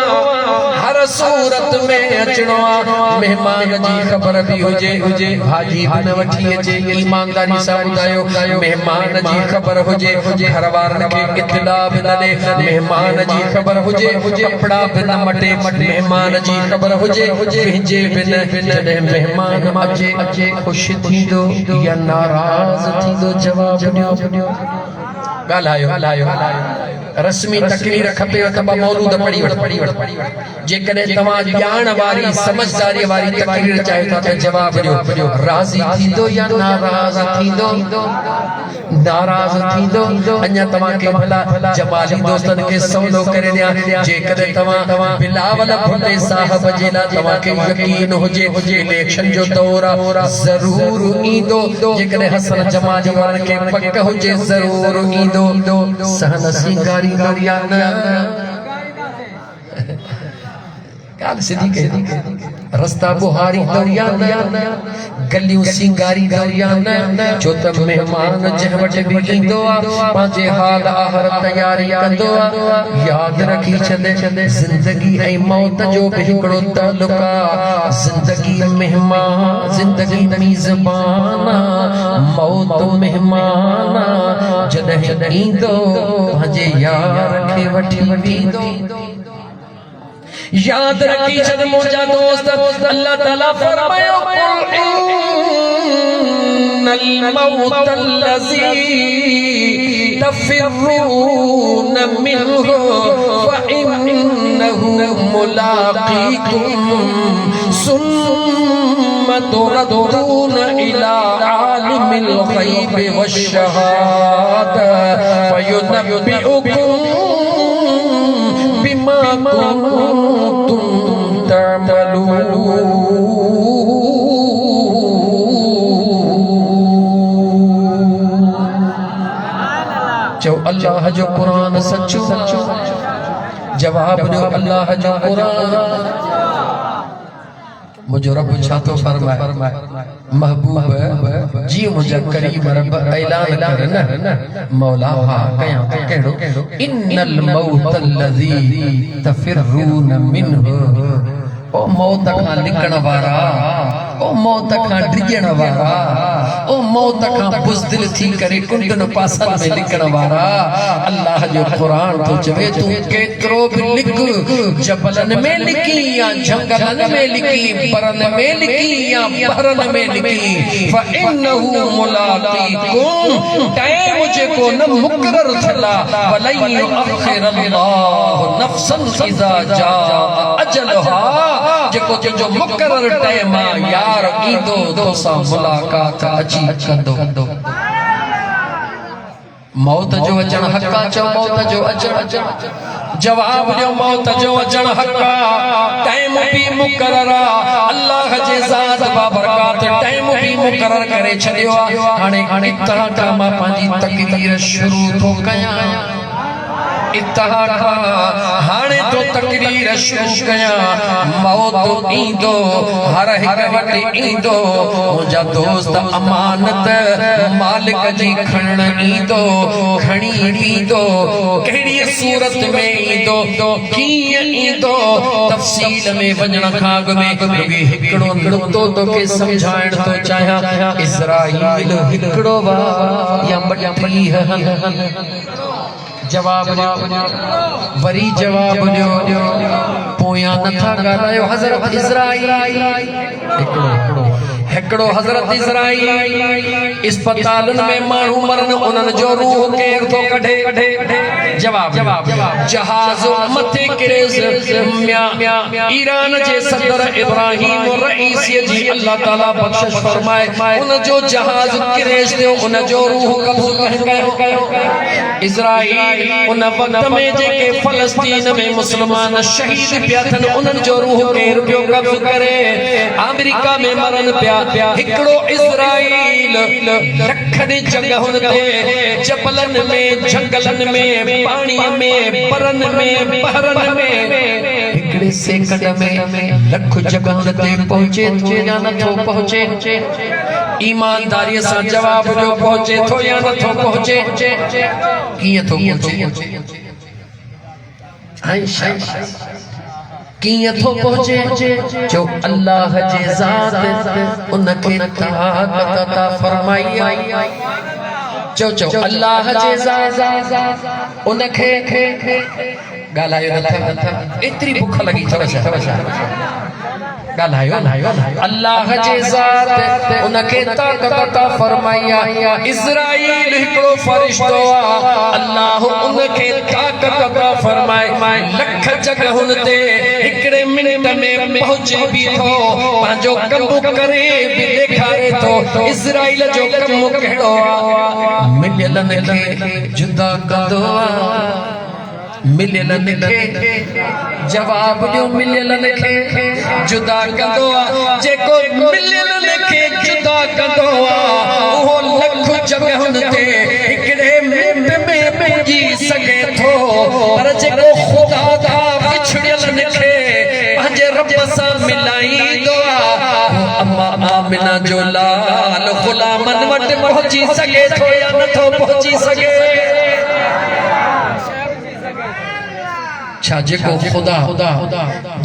हर सूरत में अचणो आ मेहमान जी ख़बर भी हुजे भाजी भी न वठी अचे ईमानदारी सां ॿुधायो मेहमान जी ख़बर हुजे घर वारनि खे इत्तला भी न ॾे मेहमान जी ख़बर हुजे कपड़ा भी न मटे मेहमान जी ख़बर हुजे पंहिंजे भी न जॾहिं मेहमान अचे ख़ुशि थींदो या नाराज़ थींदो जवाब ॾियो ॻाल्हायो रस्मी तकरीर खपे त मौलूद पढ़ी वठ जेकॾहिं तव्हां ॼाण वारी समझदारी वारी तकरीर चाहियो था त जवाब ॾियो राज़ी थींदो या नाराज़ थींदो अञा तव्हांखे भला जमाली दोस्तनि खे सवलो करे ॾियां जेकॾहिं तव्हां बिलावल भुट्टे साहब जे लाइ तव्हांखे यकीन हुजे इलेक्शन जो दौर आहे ज़रूर ईंदो जेकॾहिं हसन जमाली वारनि खे पक हुजे ज़रूर ईंदो सहन सिंगारी ॻाल्हि सिधी कही रस्ता बुहारी दरिया न गलियूं सिंगारी दरिया न छो त मेहमान जंहिं वटि बि ईंदो आहे पंहिंजे हाल आहर तयारी कंदो आहे। यादि रखी छॾे ज़िंदगी ऐं मौत जो बि हिकिड़ो तालुक आहे। ज़िंदगी मेहमान ज़िंदगी मेज़बान मौत मेहमान जॾहिं ईंदो पंहिंजे यार खे वठी वेंदो। याद रखी छद मुझा दोस्त अल्लाह ताला फरमायो इन्नल मौत अल्लज़ी तफ़िरून मिन्हु फ़इन्नहु मुलाक़ीकुम सुम्मा तुरद्दून इला आलिमिल ग़ैबि वश्शहादा फ़युनब्बिउकुम बिमा कुंतुम तअमलून। जो अल्लाह जो कुरान सच्चो जवाब दो अल्लाह जो कुरान। मुझे रब छा तो फरमाए महबूब जी मुझे करीब रब ऐलान कर न मौला हा कया केड़ो इन्नल मौत अल्लज़ी तफिरून मिन्हु। ओ मौत खां लिकण वारा ओ मौत खां डिजण वारा ओ मौत खां बुज़दिल थी करे कुंडन पासन में लिकण वारा अल्लाह जो कुरान तो चवे तू केतरो भी लिख जबलन में लिखी या जंगलन में लिखी परन में लिखी या बहरन में लिखी फइन्नहु मुलाक़ीकुम टाइम जेको न मुकरर थला वलै युअख़िर अल्लाह नफ्सन इज़ा जा अजलहा जेको जो मुकरर टाइम यार ईंदो तोसां मुलाकात अची कंदो। मौत जो अचण हक़ा चो मौत जो अचण जवाब ॾियो मौत जो अचण हक़ा टाइम भी मुकरर अल्लाह जे ज़ात बाबरकात टाइम भी मुकरर करे छॾियो आहे। हाणे इत्तहा मां पंहिंजी तकरीर शुरू थो कयां इत्तहा हाणे तो तकरीर शुरू कयां। मौत ईंदो हर हिक वटि ईंदो मुंहिंजा दोस्त अमानत मालिक जी खणण ईंदो खणी ईंदो कहिड़ी सूरत में ईंदो कीअं ईंदो तफ़सील में वञण खां अॻु में हिकिड़ो नुक़्तो तोखे सम्झाइण थो चाहियां। इज़राइल हिकिड़ो वा या ॿटीह जवाब वरी जवाब ॾियो पोयां नथा ॻाल्हायो। हज़रत इज़राइल हिकिड़ो हज़रत इज़राइल अस्पतालन में माण्हू मरन उन्हनि जो रूह केर थो कढे जवाब जहाज़ मथे किरेस ईरान जे सदर इब्राहिम रईसी जी अल्लाह ताला बख्शिश फरमाए उन जो जहाज़ किरेस थियो उन जो रूह कब्ज़ कयो। इज़राइल उन वक्त में जेके फ़लस्तीन में मुस्लमान शहीद पिया थियनि उन्हनि जो रूह केर पियो कब्ज़ करे। अमेरिका में मरन पिया हिकिड़ो इज़राइल लखनि जगहुनि ते जबलन में झंगलन में पाणीअ में परन में बहरन में हिकिड़े सेकंड में लख जगहुनि ते पहुचे थो या नथो पहुचे। ईमानदारीअ सां जवाब ॾियो पहुचे थो या नथो पहुचे कीअं थो पहुचे कीअं थो पहुचे जो अल्लाह जे ज़ात उनखे ताक़त अता फरमाई चो अल्लाह जे ज़ात उनखे ॻाल्हायो नथा एतिरी बुख लगी ॻाल्हायो अल्लाह जे ज़ात उनखे ताक़त अता फरमाई। इज़राइल हिकिड़ो फ़रिश्तो आहे अल्लाह उनखे ताक़त अता फरमाए लख जगहुनि ते हिकिड़े मिनट में पहुचे भी थो पंहिंजो कमु करे भी ॾेखारे थो। इज़राइल जो कमु कहिड़ो आहे मिलियलनि खे जुदा कंदो आहे मिलियलनि खे जवाब ॾियो मिलियलनि खे जुदा कंदो आहे जेको मिलियलनि खे जुदा कंदो आहे उहो लख जगहुनि ते हिकिड़े मिनट में पहुची सघे थो पर जेको ख़ुदा खां विछड़ियलनि खे पंहिंजे रब सां मिलाई आमिना जो लाल गुलामन वट पहुंची सके थो या नथो पहुंची सके। छा जेको खुदा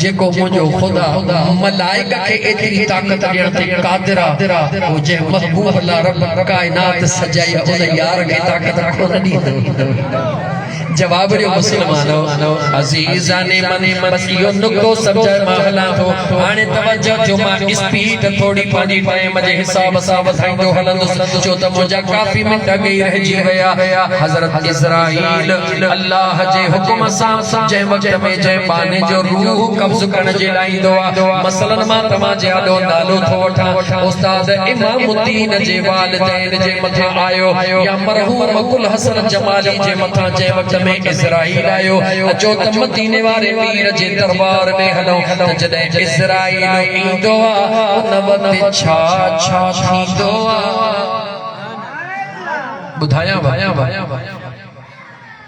जेको मुझो खुदा मलाइका के एतरी ताकत ॾियण ते क़ादिर आहे, वो जे महबूब ला रब कायनात सजाई उन यार के ताकत कोन ॾींदो। जवाब ॾियो मुस्लमानो अज़ीज़ाने मन बस इहो नुक्तो सम्झाए मां हलां थो। हाणे तवज्जो जो मां स्पीड थोड़ी पंहिंजी टाइम जे हिसाब सां वधाईंदो हलंदुसि, छो त मुंहिंजा काफ़ी मिंट अॻे रहिजी विया। हज़रत इज़राइल अल्लाह जे हुकुम सां जंहिं वक़्त में जंहिं बाने जो रूह कब्ज़ करण जे लाइ ईंदो आहे, मसलन मां तव्हां जे आॾो नालो थो वठां, उस्ताद इमामुद्दीन जे वालिदैन जे मथां आयो या मरहूम कुल हसन जमाली जे मथां जंहिं वक़्त में इज़राइल आयो, अचो त मदीने वारे पीर जे दरबार में हलो। त जॾहिं इज़राइल ईंदो आहे उन वक़्त छा छा थींदो आहे ॿुधायां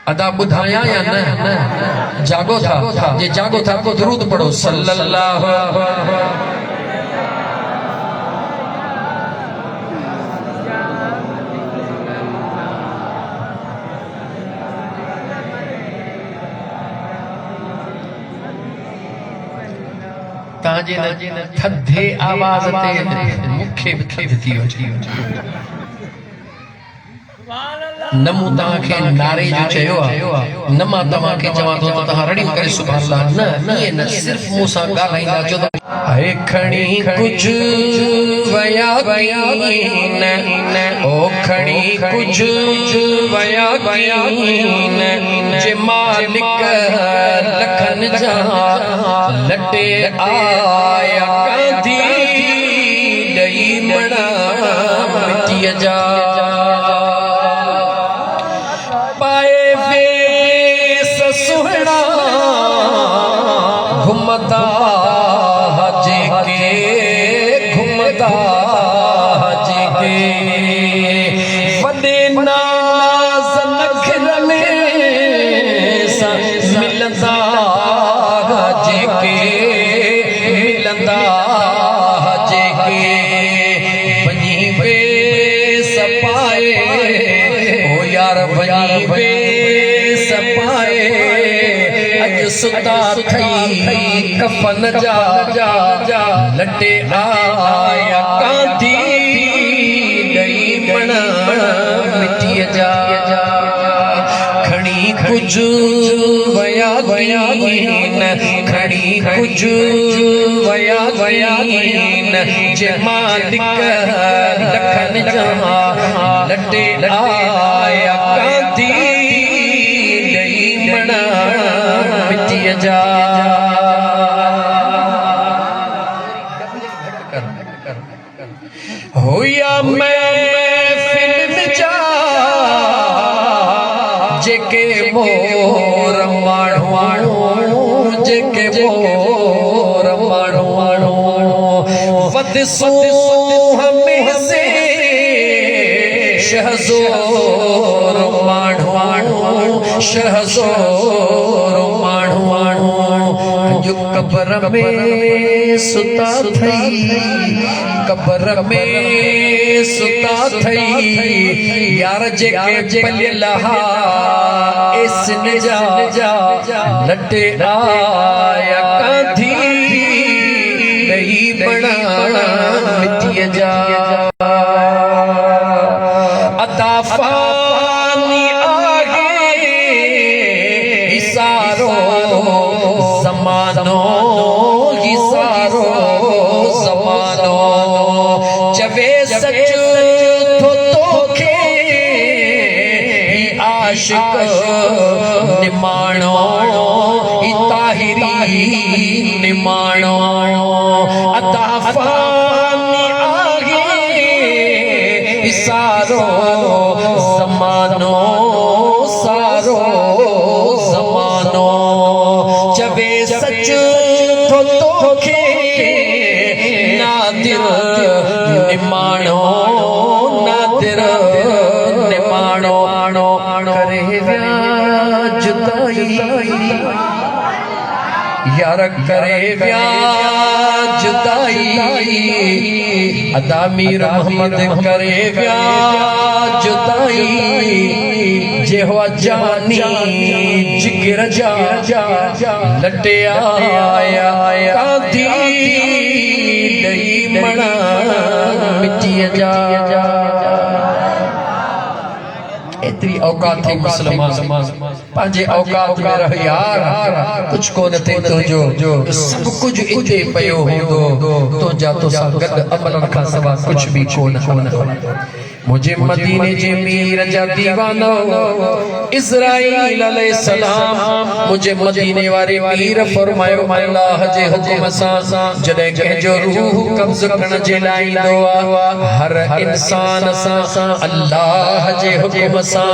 अदा बुधाया या न? जागो था, ये जागो था को दुरूद पढ़ो सल्लल्लाहु ताजे थधे आवाज ते मुखे थी वठी न मूं तव्हांखे नारे जो चयो आहे, न मां तव्हांखे चवां थो त तव्हां रड़ियूं करे सुभाणे अल्लाह न, ईअं न, सिर्फ़ मूं सां ॻाल्हाईंदा छो त आहे खणी कुझु वया न ओ खणी कुझु वया न जे मालिक लखन जा लटे आया कांधी ॾई मणा मिटीअ जा घुमता जेके वॾे नाज़ नखरन सां मिलंदा जेके वञी वेस पाए ओ यार वञी वेस पाए अज सुता थई कफन जा लटे आया कांधी ॾई मणा मिटीअ जा खणी कुझु वया न खणी कुझु वया न जे मालिक लखन जा लटे आया कांधी ॾई मणा मिटीअ जा होया महफिल जा जेके मोर माण्हू जेके मोर माण्हू वदसो हमेशे शहज़ोर माण्हू शहज़ोर माण्हू जो कब्र में सुता थई कब्र में सुता थई यार जेके पलियल हा इसन जा लटे आया कांधी ॾई बणा मिटीअ जा अता फानी आहे इसारो ज़मानो इसारो ज़मानो चवे सच थो तोखे आशिक निमाणो ताहिरी निमाणो अता फानी आहे इसारो ज़मानो सारो ज़मानो चवे सच थो तोखे नादिर निमाणो नादिर निमाणो करे विया जुदाई यार करे व्याह जुदाई अदा मीर मोहम्मद करे व्याह जुदाई जे हुआ जानी जिगर जा लटिया कांधी दई मना मिट्टी जा इतनी औकात थी मुसलमान पांजे औकात में रह यार कुछ को न थे तो जो सब कुछ इते पयो होंदो तो जा तो सा गद अमलन का सवा कुछ भी को न मुझे मदीने जे मीर जा दीवानो इस्राईल अलैहिस्सलाम मुझे मदीने वारे मीर फरमायो अल्लाह जे हुक्म सा जदे कह जो रूह कब्ज करण जे लाई दुआ हर इंसान सा अल्लाह जे हुक्म सा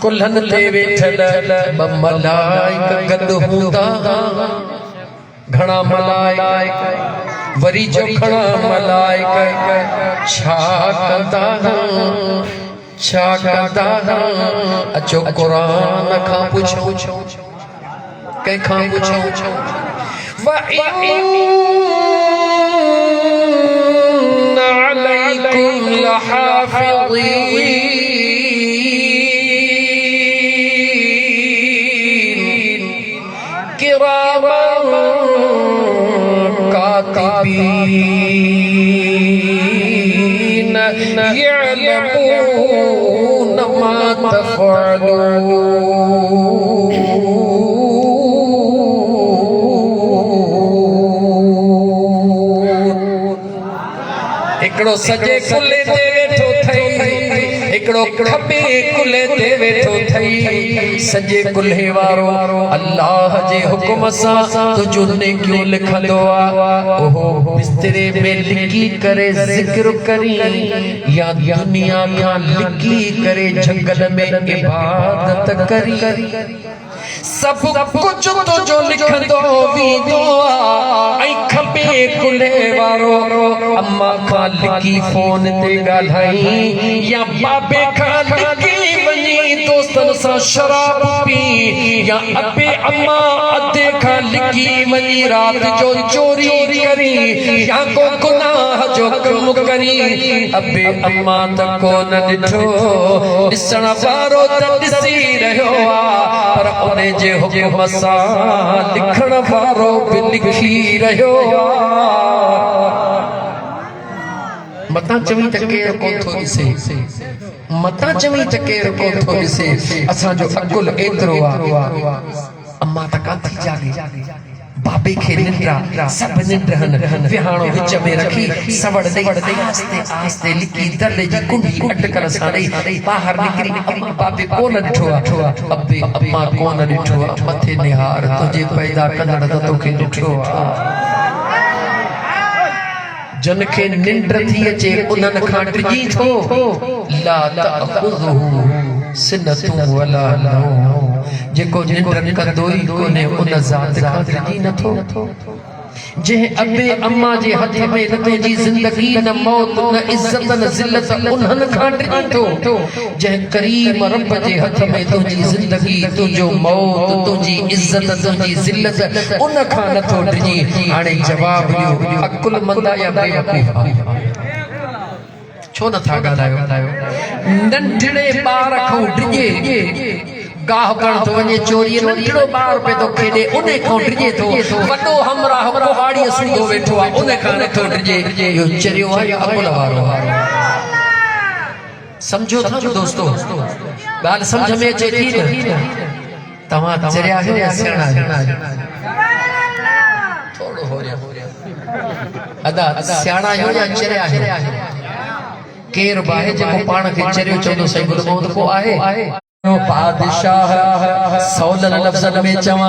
कुल्हन ते वेठल ब मलाइक गद हुंदा घणा मलाइक वरी जो खड़ा मलाइक छा कंदा अचो कुरान खां पुछो कंहिं खां पुछो व इन्न अलैकुम लहाफ़िज़ीन किरामन कातिबीन यअलमून मा तफ़अलून एकड़ो सजे कुले ते वेठो थई एकड़ो खबे कुले ते वेठो थई सजे कुल्हे वारो अल्लाह जे हुक्म सा तुझो ने क्यों लिखंदो आ ओहो बिस्तरे में लिखी करे जिक्र करी या दुनिया में लिखी करे जंगल में इबादत करी सब कुछ तो जो लिखंदो वी दुआ ऐ खबे कुले वारो अम्मा खां लिखी फोन ते ॻाल्हाई या बाबे खां लिखी वञी दोस्तन सां शराब पी या अबे अम्मा अदे खां लिखी वञी रात जो चोरी करी या को गुनाह जो कम करी अबे अम्मा त कोन ॾिठो ॾिसण वारो त ॾिसी रहियो आ पर उन्हें जे हुक्म सां लिखण वारो भी लिखी रहियो मता चवी त केर कोन थो ॾिसे मता चवी त केर कोन थो ॾिसे असां जो अकुल एतिरो आ अम्मा त काथी जागे बाबे खे निंद्रा सब निंद्रहन विहाणो विच में रखी सवड़ दे आस्ते आस्ते लिखी दरले जी कुंडी अटकल साड़े बाहर निकरी अम्मा बाबे कोन ॾिठो अबे अम्मा कोन ॾिठो मथे निहार तुझे पैदा कंदड़ त तोखे ॾिठो जन खे निंद्र थी अचे उन्हनि खां टिजी थो ला तअख़ुज़ुहु सिनतुन वला नौम जेको निंद्र कंदो ई कोन्हे उन ज़ात खां टिजी नथो जंहिं अबे अम्मा जे हथ में न तुंहिंजी ज़िंदगी न मौत न इज़्ज़त न ज़िल्लत उन्हनि खां टिजी थो जंहिं करीम रब जे हथ में तुंहिंजी ज़िंदगी तुंहिंजो मौत तुंहिंजी इज़्ज़त तुंहिंजी ज़िल्लत उन खां नथो टिजी हाणे जवाब ॾियो अकुल मंदा या बेवकूफ़ छो नथा ॻाल्हायो नंढड़े ॿार खां टिजे गाह करण तो वने चोरी नंढड़ो ॿार पे तो खेॾे उन्हें खां टिजे थो वॾो हमराह पहाड़ी सूंदो वेठो आहे उन्हें खां नथो टिजे इहो चरियो आहे या अकुल वारो समझो था दोस्तों ॻाल्हि समझ में अचे थी न तव्हां चरिया आहियो या सियाणा आहियो थोड़ो हो रहा अदा सियाणा आहियो या चरिया आहियो केर बाहे जेको पाण खे चरियो चवंदो सही गुलमौत को आहे बादशाह सौलन लफ्ज़न में चवा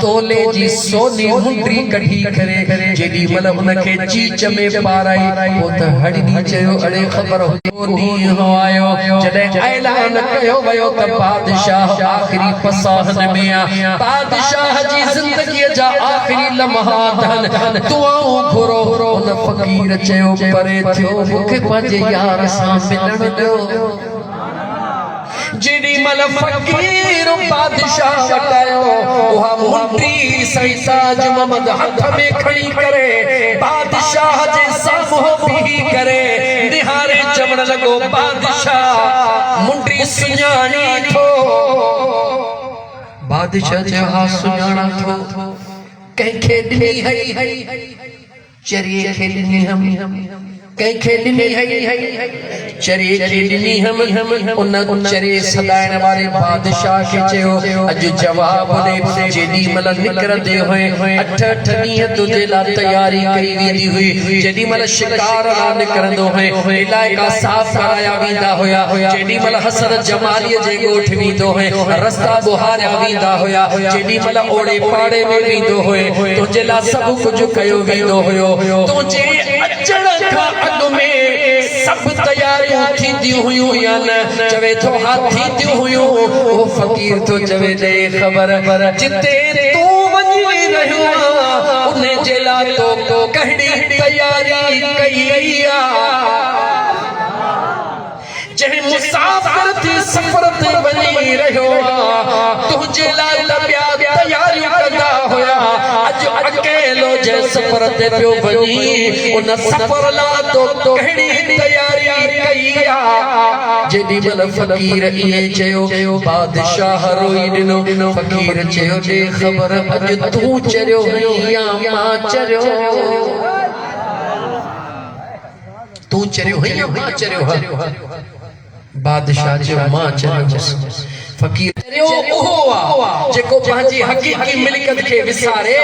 तोले जी सोनी मुंडरी कढी करे जेडी मल उनके चीच में पाराई वो त हड़नी चयो अड़े खबर हो नी हो आयो जडे ऐलान कयो वयो त बादशाह आखिरी फसाहन में आ बादशाह जी जिंदगी जा आखिरी लम्हात दुआऊं घुरो उन फकीर चयो परे थियो मुखे पंहिंजे यार सां मिलण दो जेडी मल फकीर बादशाह वटायो वहा मुंडी सैताज मोहम्मद हाथ में खड़ी करे बादशाह जे सामो भी करे निहारे चवण लगो बादशाह मुंडी सुञाणी थो बादशाह जे हा सुञाणा थो कंहिंखे ॾिनी हई चरिए खे ॾिनी हम कंहिंखे ॾिनी हई चरिए खे ॾिनी हम उन चरिए सदाइण वारे बादशाह खे चयो अॼु जवाब ॾे जेॾी महिल निकिरंदे हुए 8 ॾींहं तुंहिंजे लाइ तयारी कई वेंदी हुई जेॾी महिल शिकार लाइ निकिरंदो हुए इलाइक़ा साफ़ कराया वेंदा हुया जेॾी महिल हसरत जमालीअ जे ॻोठ वेंदो हुए रस्ता ॿुहारिया वेंदा हुया जेॾी महिल ओड़े पाड़े में वेंदो हुए तुंहिंजे लाइ सभु कुझु कयो वेंदो हुयो तुंहिंजे अचण खां अॻु में सभु तयारियूं थींदियूं हुयूं या न चवे थो हा थींदियूं हुयूं वो फकीर तो चवे दे ख़बर जिते तू वञी रहियो उन जे लाइ तो कहिड़ी तयारी कई जंहिं मुसाफ़िर थी सफ़र ते वञी रहियो तुंहिंजे लाइ ॿिया तयारियूं कंदा हुया अॼु अकेलो जे सफ़र ते पियो वञी उन सफ़र लाइ तो कहिड़ी तयारी कई जेॾी महिल फ़कीर इएं चयो बादशाह रोई ॾिनो फ़कीर चयो ॾे ख़बर अॼु तूं चरियो या मां चरियो तू चरियो है या मां चरियो बादशाह जो मां चरियो फकीर चरियो ओहो जेको पंहिंजी हकीकी मिल्कियत खे विसारे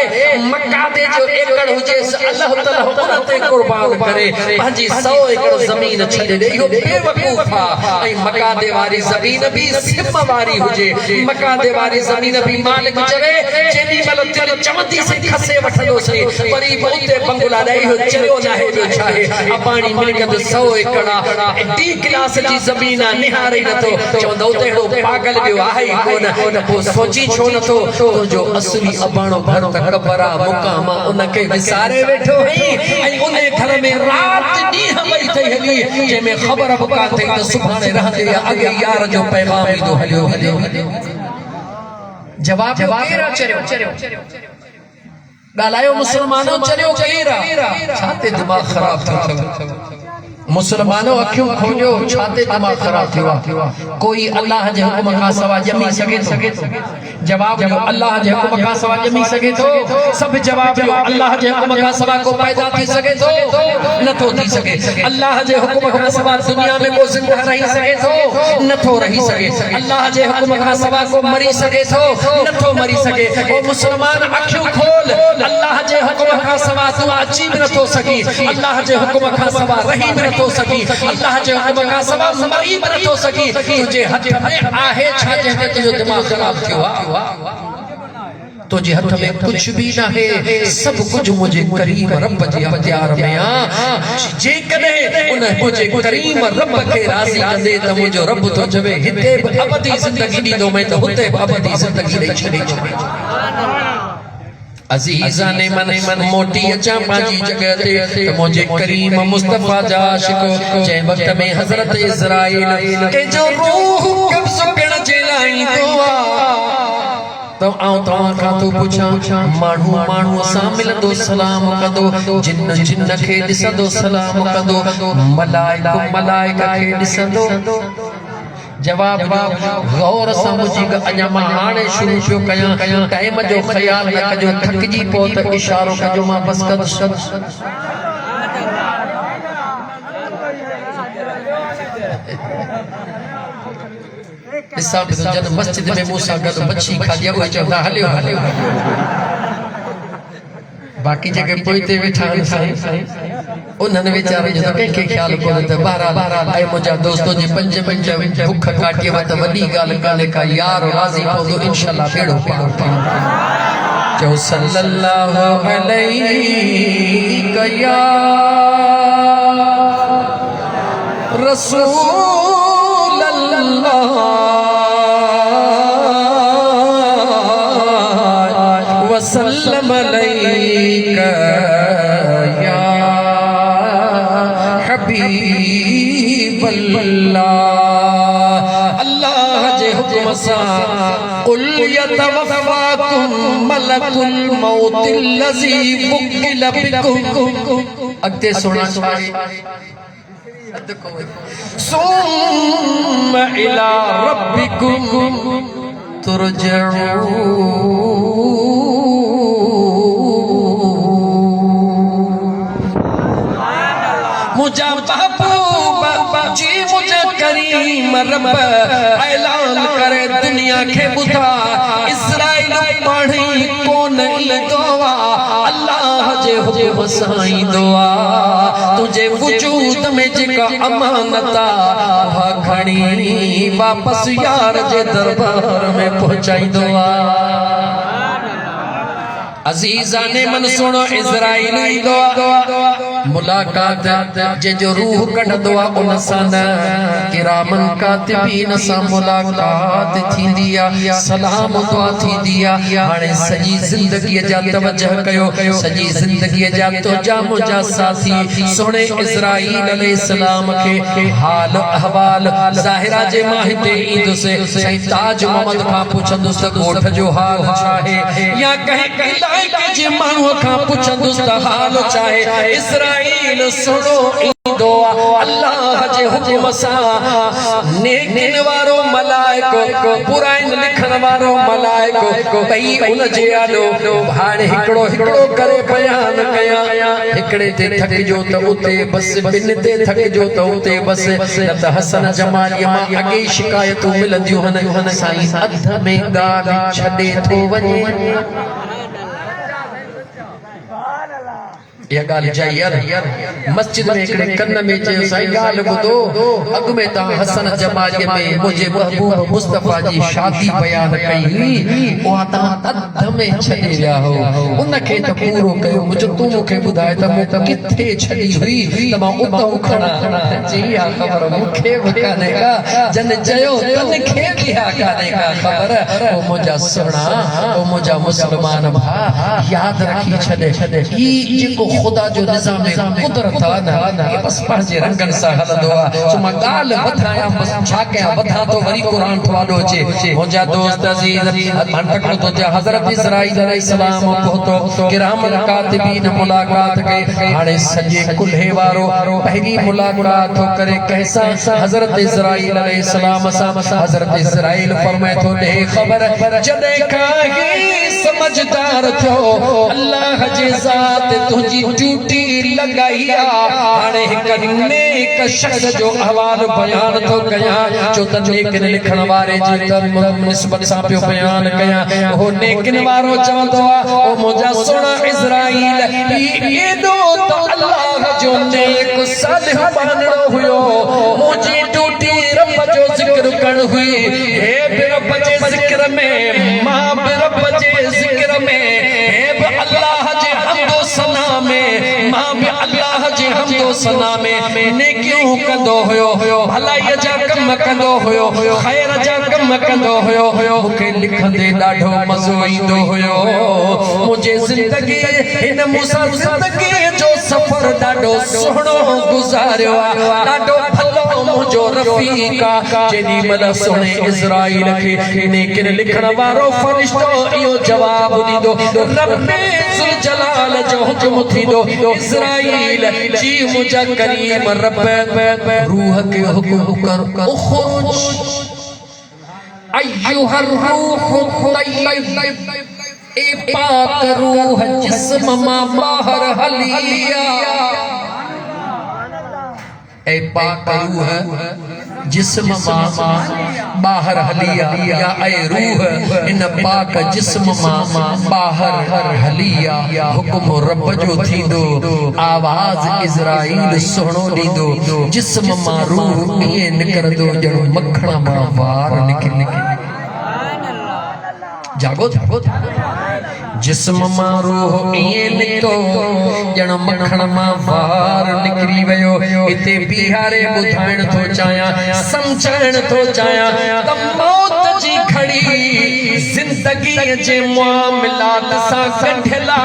मक्का दे जो एकड़ हुजे अल्लाह ताला उन ते कुर्बान करे पंहिंजी 100 एकड़ ज़मीन छॾे ॾे इहो बेवकूफ़ आहे ऐं मक्का दे वारी ज़मीन भी सिम वारी हुजे मक्का दे वारी ज़मीन भी मालिक चवे जेॾी महिल दिलि चवंदी से खसे वठंदो सही वरी उते बंगला ॾेई इहो चरियो नाहे ॿियो छा आहे अबाणी मिल्कियत 100 एकड़ आहे डी क्लास जी ज़मीन आहे निहारे नथो चवंदो उते हेड़ो पागल ॿियो आहे कोन पोइ सोची छो नथो तुंहिंजो असली अबाणो घर त क़बर आहे मुक़ाम उनखे विसारे वेठो हुई ऐं उन घर में राति ॾींहं वई थई हली जंहिंमें ख़बर बि कान थई त सुभाणे रहंदे अॻे यार जो पैगाम ईंदो हलियो जवाब केरु चरियो ॻाल्हायो मुसलमानो चरियो केरु छा ते दिमाग़ ख़राब थियो मुसलमानों अखियों खोलियो छाते दिमाग खराब थियो कोई अल्लाह जे हुक्म खां सवा ॼमी सघे थो जवाब ॾियो अल्लाह जे हुक्म खां सवा ॼमी सघे थो सभु जवाब ॾियो अल्लाह जे हुक्म खां सवा को पैदा थी सघे थो नथो थी सघे अल्लाह जे हुक्म खां सवा दुनिया में को ज़िंदा रही सघे थो नथो रही सघे अल्लाह जे हुक्म खां सवा को मरी सघे थो नथो मरी सघे ओ मुसलमान अखियों खोल अल्लाह जे हुक्म खां सवा तू अची भी नथो सघी अल्लाह जे हुक्म खां सवा रही भी नथो सघी अल्लाह जे हुक्म खां सवा मरी भी नथो सघी तुंहिंजे हथ में आहे छा जंहिंमें तुंहिंजो दिमाग़ ख़राब थियो आहे तुझे हथ में कुछ भी ना है सब कुछ मुझे करीम रब जे अख्तियार में आ जे कने उन मुझे करीम रब के राज़ी कंदे त मुझो रब तो चवे हिते अबदी जिंदगी दीदो मैं तो हुते अबदी जिंदगी ॾेई छॾे अजीजा ने मन मोटी अचा पांजी जगह ते मुझे करीम मुस्तफा जा आशिक जे वक्त में हजरत इज़राइल के जो रूह कब्ज़ करण जे लाइ दुआ तो आऊं तव्हां खां तो पुछां माण्हू सां मिलंदो सलाम कंदो जिन खे ॾिसंदो सलाम कंदो मलाइका खे ॾिसंदो जवाब गौर सां मुझी अञा मां हाणे शुरू पियो कयां टाइम जो ख्याल न कजो थकिजी पो त इशारो कजो मां बस कर हिसाब तो जब मस्जिद में मूसा गद मच्छी खा दिया वो चवंदा हलियो बाकी जगह पोइते वेठा उन्हनि वीचारे जो कंहिंखे ख्याल कोन्हे त बहरहाल ऐं मुंहिंजा दोस्तों जी 5 मिंट भुख काटी त वॾी ॻाल्हि कान्हे का यार राज़ी पवंदो इंशाअल्लाह बेड़ो पार चओ सल्लल्लाहु अलैहि या रसूल अल्लाह वसल्लम अलैका या हबीब अल्लाह अल्लाह जे हुक्म हुकुमसा कुल यतवफ़ाकुम मलकुल मौतिल लज़ी वुक्किल बिकुम। अॻिते सुणा सुम्मा इला रब्बिकुम तुरजऊन। मुझा महबूब जी मुझा करीम रब ऐलान करे दुनिया के बुधा इस्राइल पढ़ी कोन दुआ अल्लाह जे हुकुम साईं दुआ तुझे वजूद में जेका अमानता वहा खणी वापस यार जे दरबार में पहुंचाई दुआ। अजीजाने मन सुनो इज़राइल ईंदो मुलाकात जो रूह कढंदो आहे उन सां न किरामन कातिबीन सां मुलाकात थींदी आहे सलाम दुआ थींदी आहे। हाणे सॼी ज़िंदगीअ जा तवजह कयो सॼी ज़िंदगीअ जा तुंहिंजा मुंहिंजा साथी सुहिणे इज़राइल अलैहिस्सलाम खे हाल अहवाल ज़ाहिरा जे मां हिते ईंदुसि साईं ताज मोहम्मद खां पुछंदुसि त ॻोठ जो हाल छा आहे या कंहिं जे माण्हूअ खां पुछंदुसि त हाल छा आहे। इस्राइल सुणो ईंदो अल्लाह जे हुकुम सां नेकिन वारो मलाइको बुराइन लिखण वारो मलाइको भई उन जे आॾो हाणे हिकिड़ो हिकिड़ो करे बयान कयां हिकिड़े ते थकिजो त उते बस ॿिनि ते थकिजो त उते बस न त हसन जमालीअ मां अॻे शिकायतूं मिलंदियूं आहिनि साईं अध में ॻाल्हि छॾे थो वञे। यह गाल जाई यार मस्जिद में एकड़े कन्न में चयो साईं गाल ॿुधो अॻ में तव्हां हसन जमालीअ में मुंहिंजे महबूब मुस्तफा जी शादी बयान कई हुई उहा तव्हां अध में छॾे विया हो उन खे त पूरो कयो मुंहिंजो तूं मूंखे ॿुधाए त मूं किथे छॾी हुई त मां उतां खणा जी हा ख़बर मूंखे बि कान्हे का जन चयो तन खे बि कान्हे का ख़बर ओ मुंहिंजा सुहिणा ओ मुंहिंजा मुस्लमान भाउ यादि रखी छॾे ई जेको खुदा जो निज़ाम कुदरत है ये बस पंहिंजे रंगन सां हलंदो आहे सो मां ॻाल्हि वधायां बस छा कयां वधां तो वरी क़ुरान थो आॾो अचे। मुंहिंजा दोस्त अज़ीज़ अंटकड़ो तो थिया हज़रत इस्राईल अलैहिस्सलाम पहुतो किरामन कातिबीन मुलाकात कई हाणे सॼे कुल्हे वारो पहिरीं मुलाकात थो करे कैसा हज़रत इस्राईल अलैहिस्सलाम सां हज़रत इस्राईल फरमाए थो ॾे ख़बर जॾहिं खां ही समझदार थियो अल्लाह जे ज़ात तुंहिंजी ड्यूटी लगाई हाणे हिक नेक शख्स जो अहवाल बयान थो कयां जो त नेकिन लिखण वारे जी निस्बत सां पियो बयान कयां हो नेकिन वारो चवंदो आहे ओ मुंहिंजा सुहिणा इज़राइल एॾो त अल्लाह जो नेक सालिह बणणो हुयो मुंहिंजी ड्यूटी रब जो ज़िक्र करण हुई हे बि रब जे ज़िक्र में मां बि रब जे ज़िक्र में हे बि अल्लाह जे हम्दो सना में मां बि अल्लाह जे हम्दो सना में नेकियूं कंदो हुयो भलाई जा कम कंदो हुयो खैर जा कम कंदो हुयो मूंखे लिखंदे ॾाढो मज़ो ईंदो हुयो मुंहिंजे ज़िंदगी हिन मूंसां ज़िंदगी जो सफ़र ॾाढो सुहिणो गुज़ारियो आहे ॾाढो भलो मुंहिंजो रफ़ीक आहे। जेॾी महिल सुहिणे इज़राइल खे नेकिन लिखण वारो फ़रिश्तो इहो जवाब ॾींदो रब्बे ज़ुल जलाल जो हुक्म थींदो इज़राइल जी मुंहिंजा करीम रब रूह के हुक्म कर उखरुज अय्युहर रूह तय्यब ए पाक रूह जिस्म मां बाहर हलिया ए पाक रूह जिस्म मां बाहर हलिया या ए रूह इन पाक जिस्म मां बाहर हलिया हुक्म रब जो थींदो आवाज इज़राइल सुहिणो ॾींदो जिस्म मां रूह ईअं निकिरंदो ॼण मखण मां वार निकिरी जागो जिस्म मां रूह इए निकतो जण मखण मां वार निकरी वयो इते बिहारे बुधाइण थो चाया समझाइण थो चाया त मौत जी घड़ी जिंदगी जे मामलात सां गंढला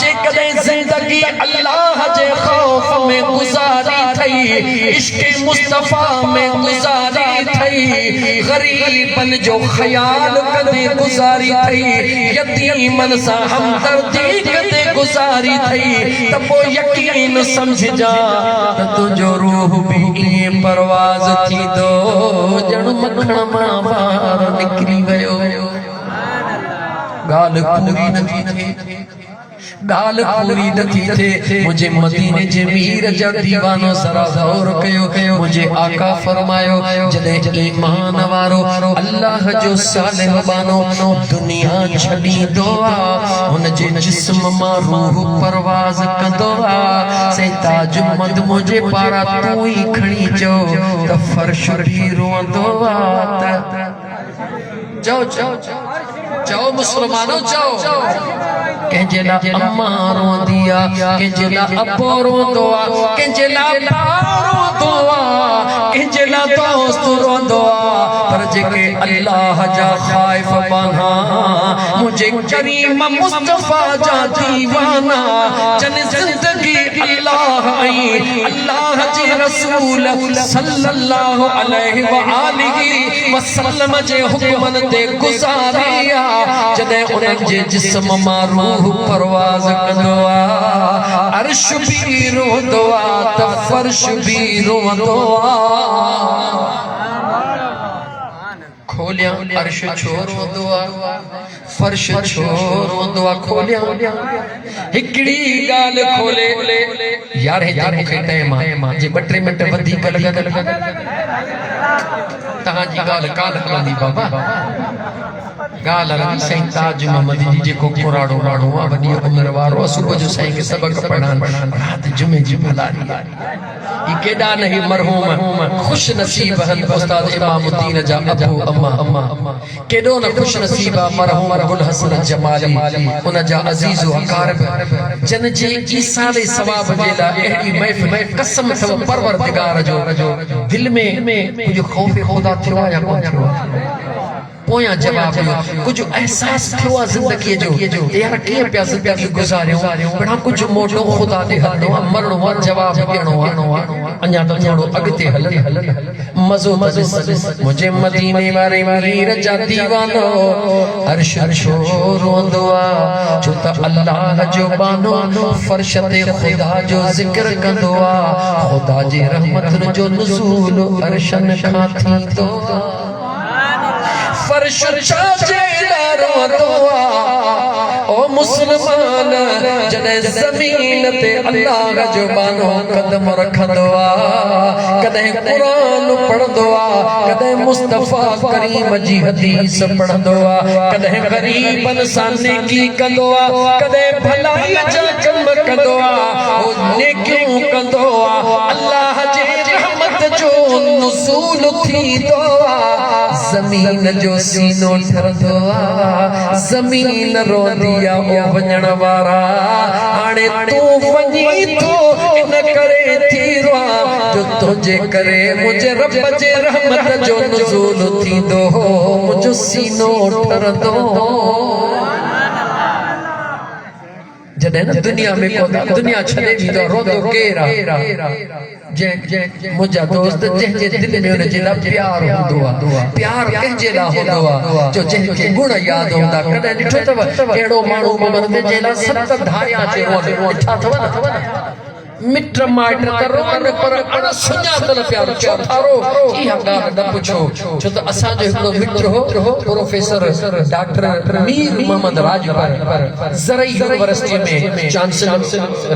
जे कदे जिंदगी अल्लाह जे खौफ में गुजारी थई इश्क मुस्तफा में गुजारी थई गरीबन जो ख्याल कदे गुजारी थई यतीमन सा हमदर्दी कदे गुजारी थई त पो यकीन समझ जा त तुझो रूह भी इए परवाज थी दो जण मखण मां वार निकरी वयो गाल पूरी नथी थे गाल पूरी नथी थे मुझे मदीने जे मीर जा दीवानो सरा गौर कयो मुझे आका फरमायो जदे ईमान वारो अल्लाह जो सालिह बानो दुनिया छडी दोआ हुन जे जिस्म मां रूह परवाज कंदो आ से ताज मद मुझे पारा तू ही खणी चो त फर्श भी रोंदो आ जाओ जाओ जाओ मुसलमानों जाओ कंहिंजेला अम्मा रोंदी आ कंहिंजेला अबो रोंदो आ कंहिंजेला भाउ रोंदो आ कंहिंजेला दोस्त रोंदो आ पर जेके अल्लाह जा ख़ाइफ़ बाना मुझे करीम मुस्तफा जा दीवाना जन जिंदगी अल्लाह आई अल्लाह जे रसूल सल्लल्लाहु अलैहि व आलिहि वसल्लम जे हुक्मन ते गुज़ारिया जदे उन्हनि जे जिस्म मां रूह परवाज कंदो आ अर्श भी रोंदो आ त फर्श भी रोंदो आ खोलिया अर्श छो रोंदो आ फर्श छो रोंदो आ खोलिया हिकड़ी गाल खोले यार हे ते मूंखे टाइम आ जे 2-3 मिंट वधीक लॻंदा तव्हांजी ॻाल्हि कान हलंदी बाबा गाल रही साईं ताज मोहम्मद जी जेको कुराड़ो माण्हू आहे वॾी उमिरि वारो सुबुह जो साईं खे सबक पढ़ान राति जुमे जी भलारी ई केॾा न ही मरहूम खुश नसीब हन उस्ताद इमामुद्दीन जा अबू अम्मा केॾो न खुश नसीब आहे मरहूम गुल हसन जमाली उन जा अजीज व अकारब जन जे ईसाले सवाब जे लाइ अहिड़ी महफ़िल कसम अथव परवरदिगार जो दिल में कुझु खौफ़ खुदा थियो या कोन थियो पोया जवाब दियो कुछ एहसास थियो जिंदगी जो यार के पिया जिंदगी गुजारियो बड़ा कुछ मोटो खुदा दे हथो मरणो जवाब देणो अन्या तो थोड़ो अगते हलन मजो मुझे मदीने वारे मीर जा दीवानो अर्श छो रोंदो आ छो त अल्लाह जो बानो फर्श ते खुदा जो जिक्र कंदो आ खुदा जी रहमत जो नुज़ूल अर्शन खां थींदो फर्श छाजे रोंदो आ ओ मुसलमान जने ज़मीन ते अल्लाह जो बानो कदम रखंदो आ कदे कुरान पढ़ंदो आ कदे मुस्तफा करीम जी हदीस पढ़ंदो आ कदे गरीबन सां नेकी कंदो आ कदे भलाई जा कम कंदो आ ओ नेकियूं कंदो आ अल्लाह जे रहमत जो नुज़ूल थींदो आ ज़मीन जो सीनो ठरंदो आ ज़मीन रोंदी आ ओ वञण वारा हाणे तू वञी तो इन करे थी रो जो तुझे करे मुझे रब जे रहमत जो नुज़ूल थींदो मुझो सीनो ठरंदो जॾहिं न दुनिया में कोन्ह दुनिया छॾे ॾींदो रोंदो केरु जे मुंहिंजा दोस्त जंहिंजे दिलि में हुनजे लाइ प्यार हूंदो आहे प्यार कंहिंजे लाइ हूंदो आहे जो जंहिंखे गुण यादि हूंदा कॾहिं ॾिठो अथव अहिड़ो माण्हू जंहिं लाइ 7 धारियां ॾिठा अथव न मिट माइट त रोन पर अण सुञातल प्यार छो थारो इहा ॻाल्हि न पुछो छो त असांजो हिकिड़ो मित्र हो प्रोफेसर डॉक्टर मीर मोहम्मद राजपर ज़रई यूनिवर्सिटी में चांसलर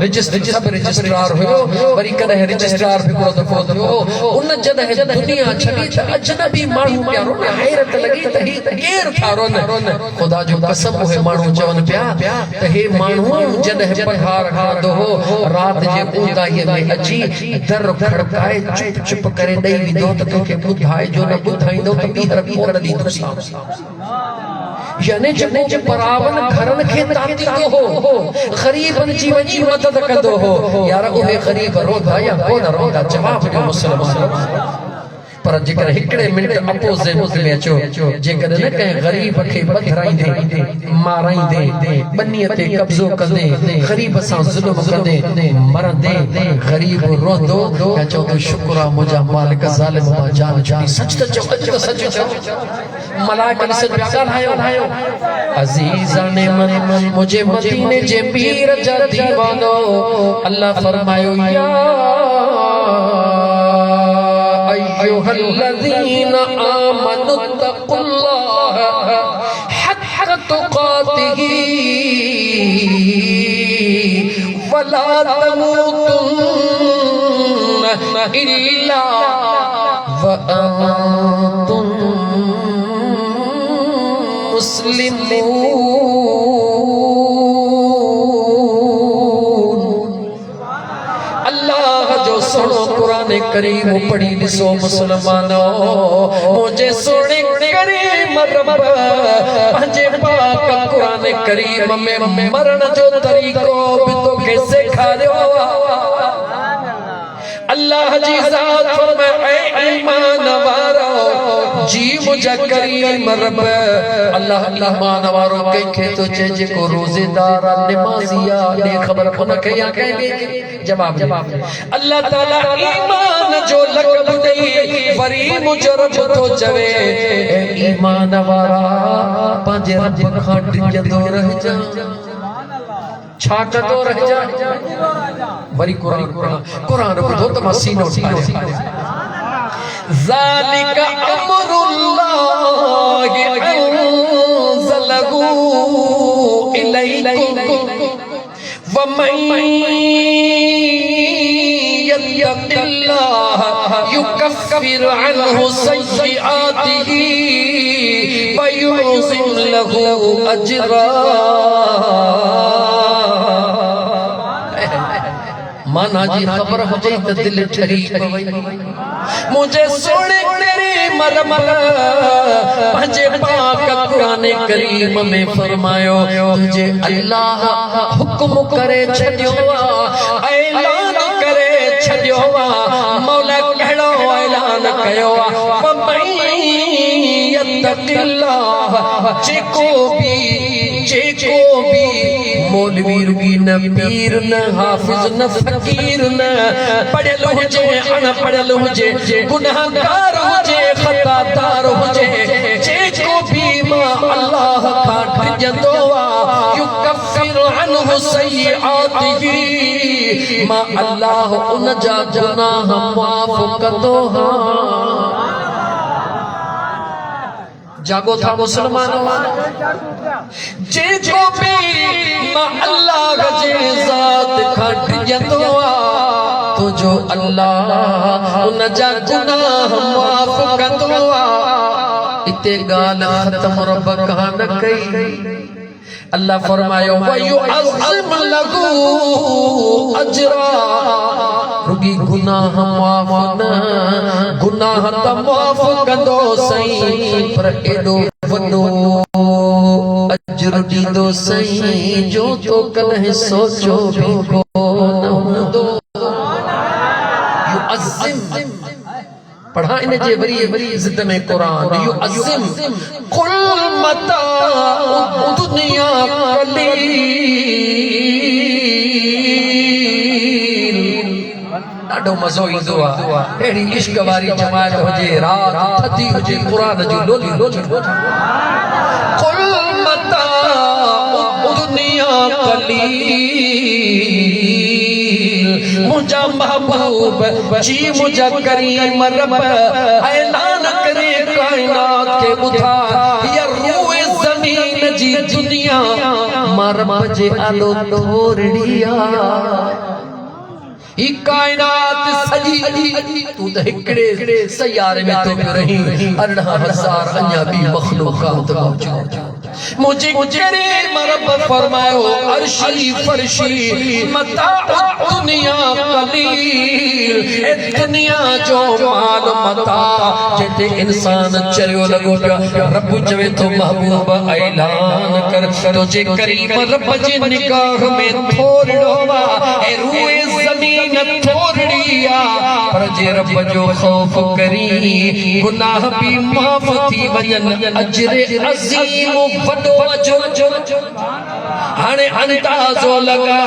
रजिस्ट्रार हुयो वरी कॾहिं रजिस्ट्रार हिकिड़ो दफ़ो थियो उन जॾहिं दुनिया छॾी त अजनबी माण्हू पिया रोन हैरत लॻी त ही केरु था रोन ख़ुदा जो कसम उहे माण्हू चवनि पिया त हे माण्हू जॾहिं पघार खाधो हो राति जे ऊंदाहीअ में अची दर खड़काए चुप चुप करे ॾेई वेंदो त तोखे ॿुधाए जो न ॿुधाईंदो त ॿीहर कोन ॾींदोसीं यानी जब बराबर घरन खे ताती हो गरीबन जी वजी मदद कंदो हो यार उहे गरीब रोंदा या कोन रोंदा जवाब ॾियो मुसलमान पर जेकर हिकड़े मिनट अपोज़िट में अचो जेकर न कंहिं गरीब खे बधराईंदे माराईंदे बनीअ ते कब्ज़ो कंदे गरीब सां ज़ुल्म कंदे मरंदे गरीब रोंदो या चवंदो शुक्र आहे मुंहिंजा मालिक ज़ालिम मां जान छुटी सच त चओ अॼु त सच चओ मलाइका ॾिसो ॻाल्हायो अज़ीज़ाने मुंहिंजे मदीने जे पीर जा दीवानो अल्लाह फरमायो या अय्युहल्लज़ीना आमनु तक़ुल्लाह हक़्क़ तुक़ातिही वला तमूतुन्न इल्ला व अंतुम मुस्लिमून। अल्लाह जो सुनो कुरान करीम पढ़ी ॾिसो मुसलमानो मुझे सोने करीम रब पंहिंजे पाक कुरान करीम में मरण जो तरीक़ो भी तोखे सेखारियो अल्लाह जी ज़ात फरमाए ईमान वारो जी मुझा करीम रब अल्लाह ईमान वारो कंहिंखे तो चए जेको रोज़ेदार नमाज़िया ने ख़बर कोन के या कंहिंखे जवाब अल्लाह ताला ईमान जो लक़ब ॾेई वरी मुझो रब तो चवे ईमान वारा पंहिंजे रब खां डिॼंदो रहिजा छा कंदो रहिजा वरी कुरान ॿुधो त मां सीनो ठाहियो ज़ालिक अमरुल्लाहि अंज़लहू इलैकुम वमन यत्तक़िल्लाह युकफ्फिर अन्हु सय्यिआतिही व युअज़िम लहू अजरा। माना जी खबर हुजे त दिल ठरी पवई मुझे सोने तेरी मरमर पंहिंजे पाक कुरान करीम में फरमायो तुझे अल्लाह हुक्म करे छॾियो ऐलान करे छॾियो मौला कहिड़ो ऐलान कयो यत्तक़िल्लाह जेको भी मौलवी रुगी न पीर न हाफिज न फकीर न पढ़ियल हुजे अनपढ़ियल हुजे गुनाहगार हुजे खतादार हुजे जेको भी मां अल्लाह खां डिॼंदो युकफ्फिर अन्हु सय्यिआतिही मां अल्लाह उन जा गुनाह माफ़ कंदो जागो था मुसलमानो जेको भी मां अल्लाह जे ज़ात खां डिॼंदो तो जो अल्लाह उन जा गुनाह माफ़ कंदो इते ॻाल्हि ख़त्म रब खां न कई अल्लाह फरमायो वयुअज़्ज़िम लहू अजरा रुगी गुनाह माफ़ न गुनाह त माफ़ कंदो सही पर एॾो वॾो अजर ॾींदो सही जो तो कॾहिं सोचो भी कोन हूंदो। युअज़्ज़िम पढ़ा इन जे वरी ज़िद में कुरान युअज़्ज़िम कुल मता दुनिया कलील ॾाढो मज़ो ईंदो आहे अहिड़ी इश्क वारी जमात हुजे रात थधी हुजे कुरान जी लोली कुल मता दुनिया कलील मुझा महबूब जी मुझा करीम रब ऐलान करे कायनात के ॿुधा या रूए ज़मीन जी दुनिया मां रब जे आलो थोरड़ी ही कायनात सजी तू तो हिकड़े सयारे में तो रही 18,000 अन्या भी मखलूकात मौजूद मुझे करीम रब फरमायो अर्शी फरशी मता दुनिया कलील ए दुनिया जो माल मता जेते इंसान चरियो लगो पिया रब जवे तो महबूब ऐलान कर तुझे करीम रब जे निगाह में थोड़वा ए रूए जमीन थोड़िया पर जे रब जो खौफ करी गुनाह भी माफ थी वजन अजर अजीम वडो अजर हाने अंदाजो लगा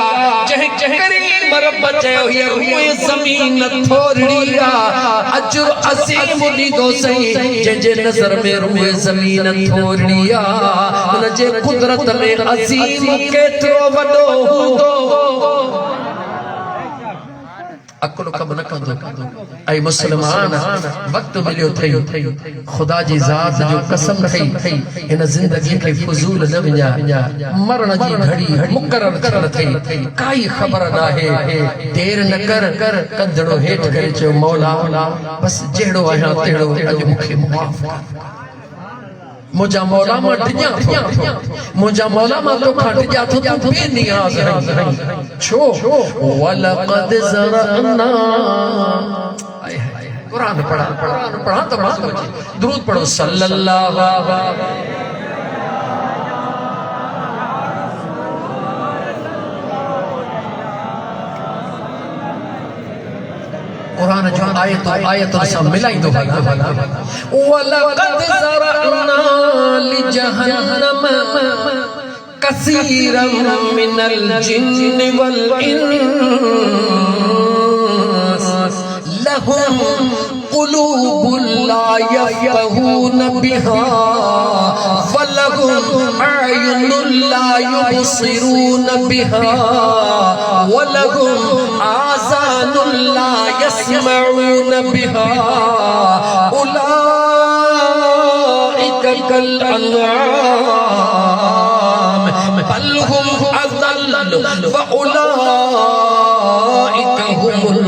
जह करीम रब चयो ये रूए जमीन थोड़िया अजर अजीम दी दो सही जे नजर में रूए जमीन थोड़िया उन जे कुदरत में अजीम केतरो वडो हुंदो अकुल कम न कंदो ऐ मुसलमान वक्त मिलियो थई खुदा जी जात जो कसम थई इन जिंदगी के फजूल न विञा मरण जी घड़ी मुकरर थियल थई काई खबर ना है देर न कर कंदड़ो हेठ करे चयो मौला बस जेड़ो आया तेड़ो अज मुखे माफ कर मुझा मौला मा टिया मुझा मौला मा तो खट जा तो तू बेनियाज रही छो वलक़द ज़रअना कुरान पढ़ा तो मालूम है दुरूद पढ़ो सल्लल्लाहु अलैहि कुरान जो आयत से मिलाई दो वलक़द ज़रअना लिजहन्नम कसीरम मिनल जिन्न वल इंस लहुम क़ुलूबुन ला यफ़क़हून बिहा वलहुम अयुनुन ला युबसिरून बिहा वलहुम आज़ानुन ला यस्मऊन बिहा उलाइका कल अन्आम बल हुम अज़ल व उलाइका हुमुल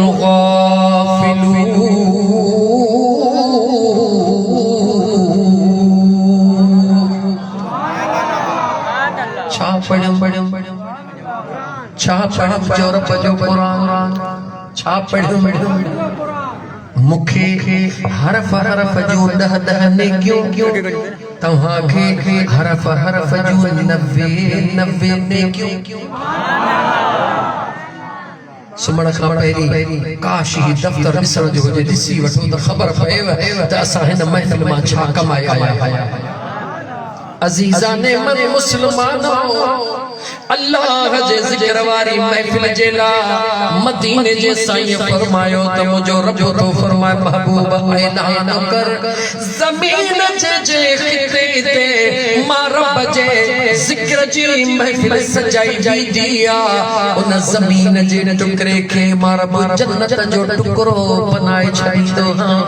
गाफ़िलून जो रब जो कुरान छा पढ़ियो मुखे हरफ जो दह ने क्यों तव्हां खे हरफ जो 90 ने क्यों सुमण खां पहिरीं काश ही दफ़्तर ॾिसण जो हुजे ॾिसी वठो त ख़बर पएव त असां हिन महफ़िल मां छा कमाए आया आहियूं अजीजा ने मन मुसलमानो अल्लाह जे जिक्र वारी महफिल जेला मदीने जे साईं फरमायो त मुजो रब तो फरमाए महबूब ऐलान कर जमीन जे खिते ते मां रब जे जिक्र जी महफिल सजाई जाई दिया उन जमीन जे टुकरे के मां रब जन्नत जो टुकरो बनाए छॾींदो हां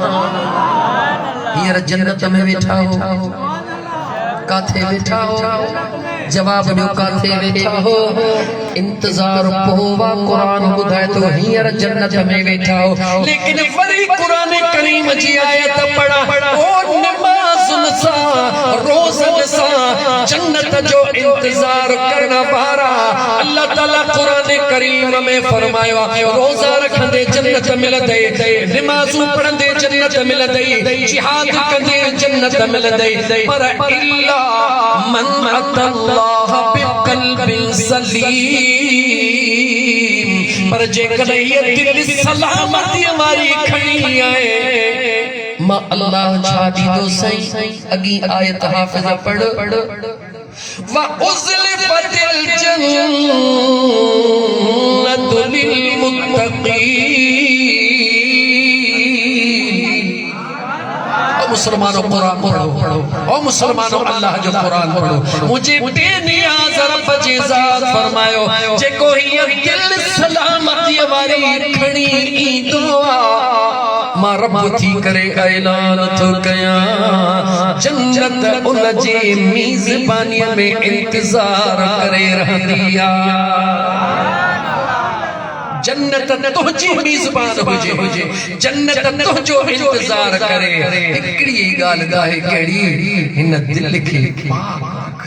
हींअर जन्नत में वेठा हो काथे वेठा हो जवाब ॾियो काथे वेठा हो इंतजार पोवा कुरान ॿुधाए तो हींअर जन्नत में वेठा हो लेकिन वरी कुरान करीम जी आयत पढ़ा ओ नमाज़ुन सा रोज़न सा जन्नत जो इंतजार करण वारा अल्लाह ताला कुरान करीम में फरमायो रोज़ा रखंदे जन्नत मिलंदे नमाज़ूं पढ़ंदे जन्नत मिलंदे जिहाद कंदे जन्नत मिलंदे पर इल्ला मन अल्लाह बिक़ल्बिन सलीम पर जे कदे ये दिल सलामती हमारी खड़ी आए मां अल्लाह छा दीदो सही अगी आयत हाफिज पढ़ व उज़लिफ़तिल जन्नतु लिल मुत्तक़ीन मुसलमानों कुरान पढ़ो ओ मुसलमानों अल्लाह जो कुरान पढ़ो मुझे बेनियाज रब जी ज़ात फरमायो जेको हीअ दिल सलामती वारी खणी ईंदो मां रब थी करे ऐलान थो कयां जन्नत उन जी मेज़बानीअ में इंतजार करे रहंदी आ जन्नत तुझी मेज़बान हुजे जन्नत तुझो इंतजार करे हिकड़ी गाल गाहे केड़ी इन दिल के पाक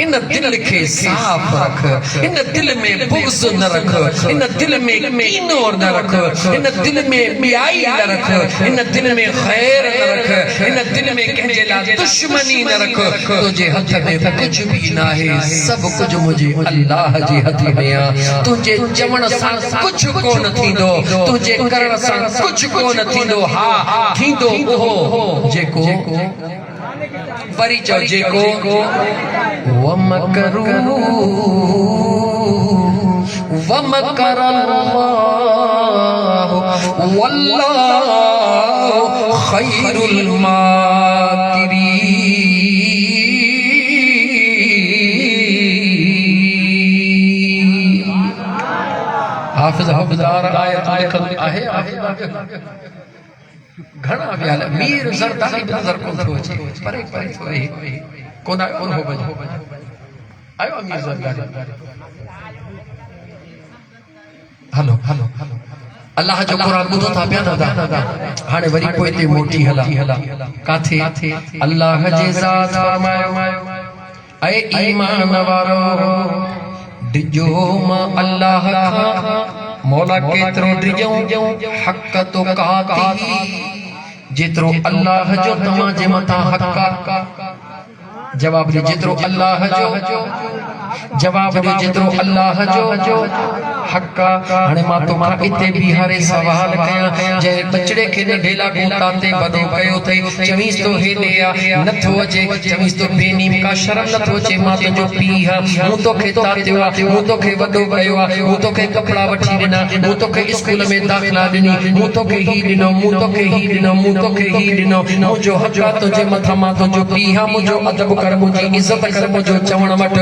इन दिल के साफ रख इन दिल में बुग़्ज़ न रख इन दिल में कीनो न रख इन दिल में बियाई न रख इन दिल में खैर न रख इन दिल में कंहिंजे लाइ दुश्मनी न रख तुझे हथ में कुछ भी ना है सब कुछ मुझे अल्लाह जे हथ में आ तुझे चवण सां कुछ कोन थींदो तुझे करण सां कुछ कोन थींदो हा थींदो उहो जेको वरी चओ जेको वमकरू वमकरल्लाहु वल्लाहु खैरुल माकिरीन। हाफिज़ हवलदार आयत लिखल आहे घणा व्याल मीर ज़रदारी नज़र कोन थो अचे परे परे थो रहे कोन आयो हो बज आयो मीर ज़रदारी हलो हलो अल्लाह जो कुरान ॿुधो था पिया दादा हाणे वरी पोइ ते मोटी हला काथे अल्लाह जे ज़ात फरमायो ऐ ईमान वारो डिजो मां अल्लाह खां मौला केतिरो डिजो हक़ तो काती जेतिरो अल्लाह जो तव्हां जे मथां हक़ जवाब ॾे जेतिरो अल्लाह जो जवाब ॾे जेतिरो अल्लाह जो हक़ हाणे मां तोखां इते बीहारे सवाल कयां जंहिं बचड़े खे ढेला गोता ते वॾो कयो अथई चवीस तो हेॾे आ नथो अचे चवीस तो बेनीम का शर्म नथो अचे मां तुंहिंजो पीउ आहियां मूं तोखे तातियो आहे मूं तोखे वॾो कयो आहे मूं तोखे कपिड़ा वठी ॾिना मूं तोखे स्कूल में दाख़िला ॾिनी मूं तोखे ही ॾिनो मूं तोखे ही ॾिनो मूं तोखे ही ॾिनो मुंहिंजो हक़ आहे तुंहिंजे मथां मां तुंहिंजो पीउ आहियां मुंहिंजो अदब कर मुंहिंजी इज़त कर मुंहिंजो चवण वठ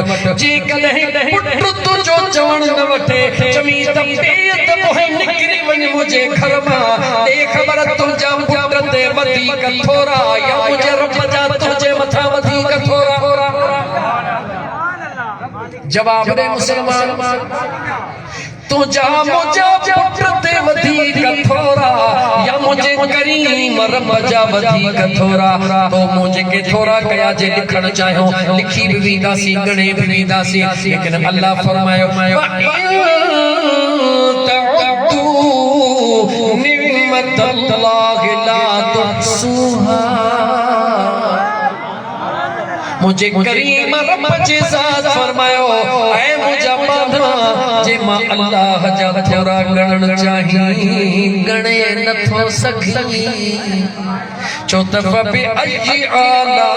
जेकॾहिं पुट तुंहिंजो चवण न वठे चमी त पेट मोहे निकिरी वञ मुंहिंजे घर मां ते ख़बर तुंहिंजा पुट ते वधीक थोरा या मुंहिंजे रब जा तुंहिंजे मथां वधीक थोरा जवाब ॾे मुसलमान तुंहिंजा मुंहिंजा पुट ते वधीक थोरा या मुंहिंजे करीम रब जा वधीक थोरा तो मुंहिंजे के थोरा कया जे लिखण चाहियो लिखी भी वेंदासीं गणे भी वेंदासीं लेकिन अल्लाह फरमायो निअमतल्लाहि ला तुहसूहा मुझे करीम रब जे ज़ात फरमायो ऐ मुझा बांधा जे मां अल्लाह जा थोरा गणन चाही गणे नथो सघी छो त बे अजी आला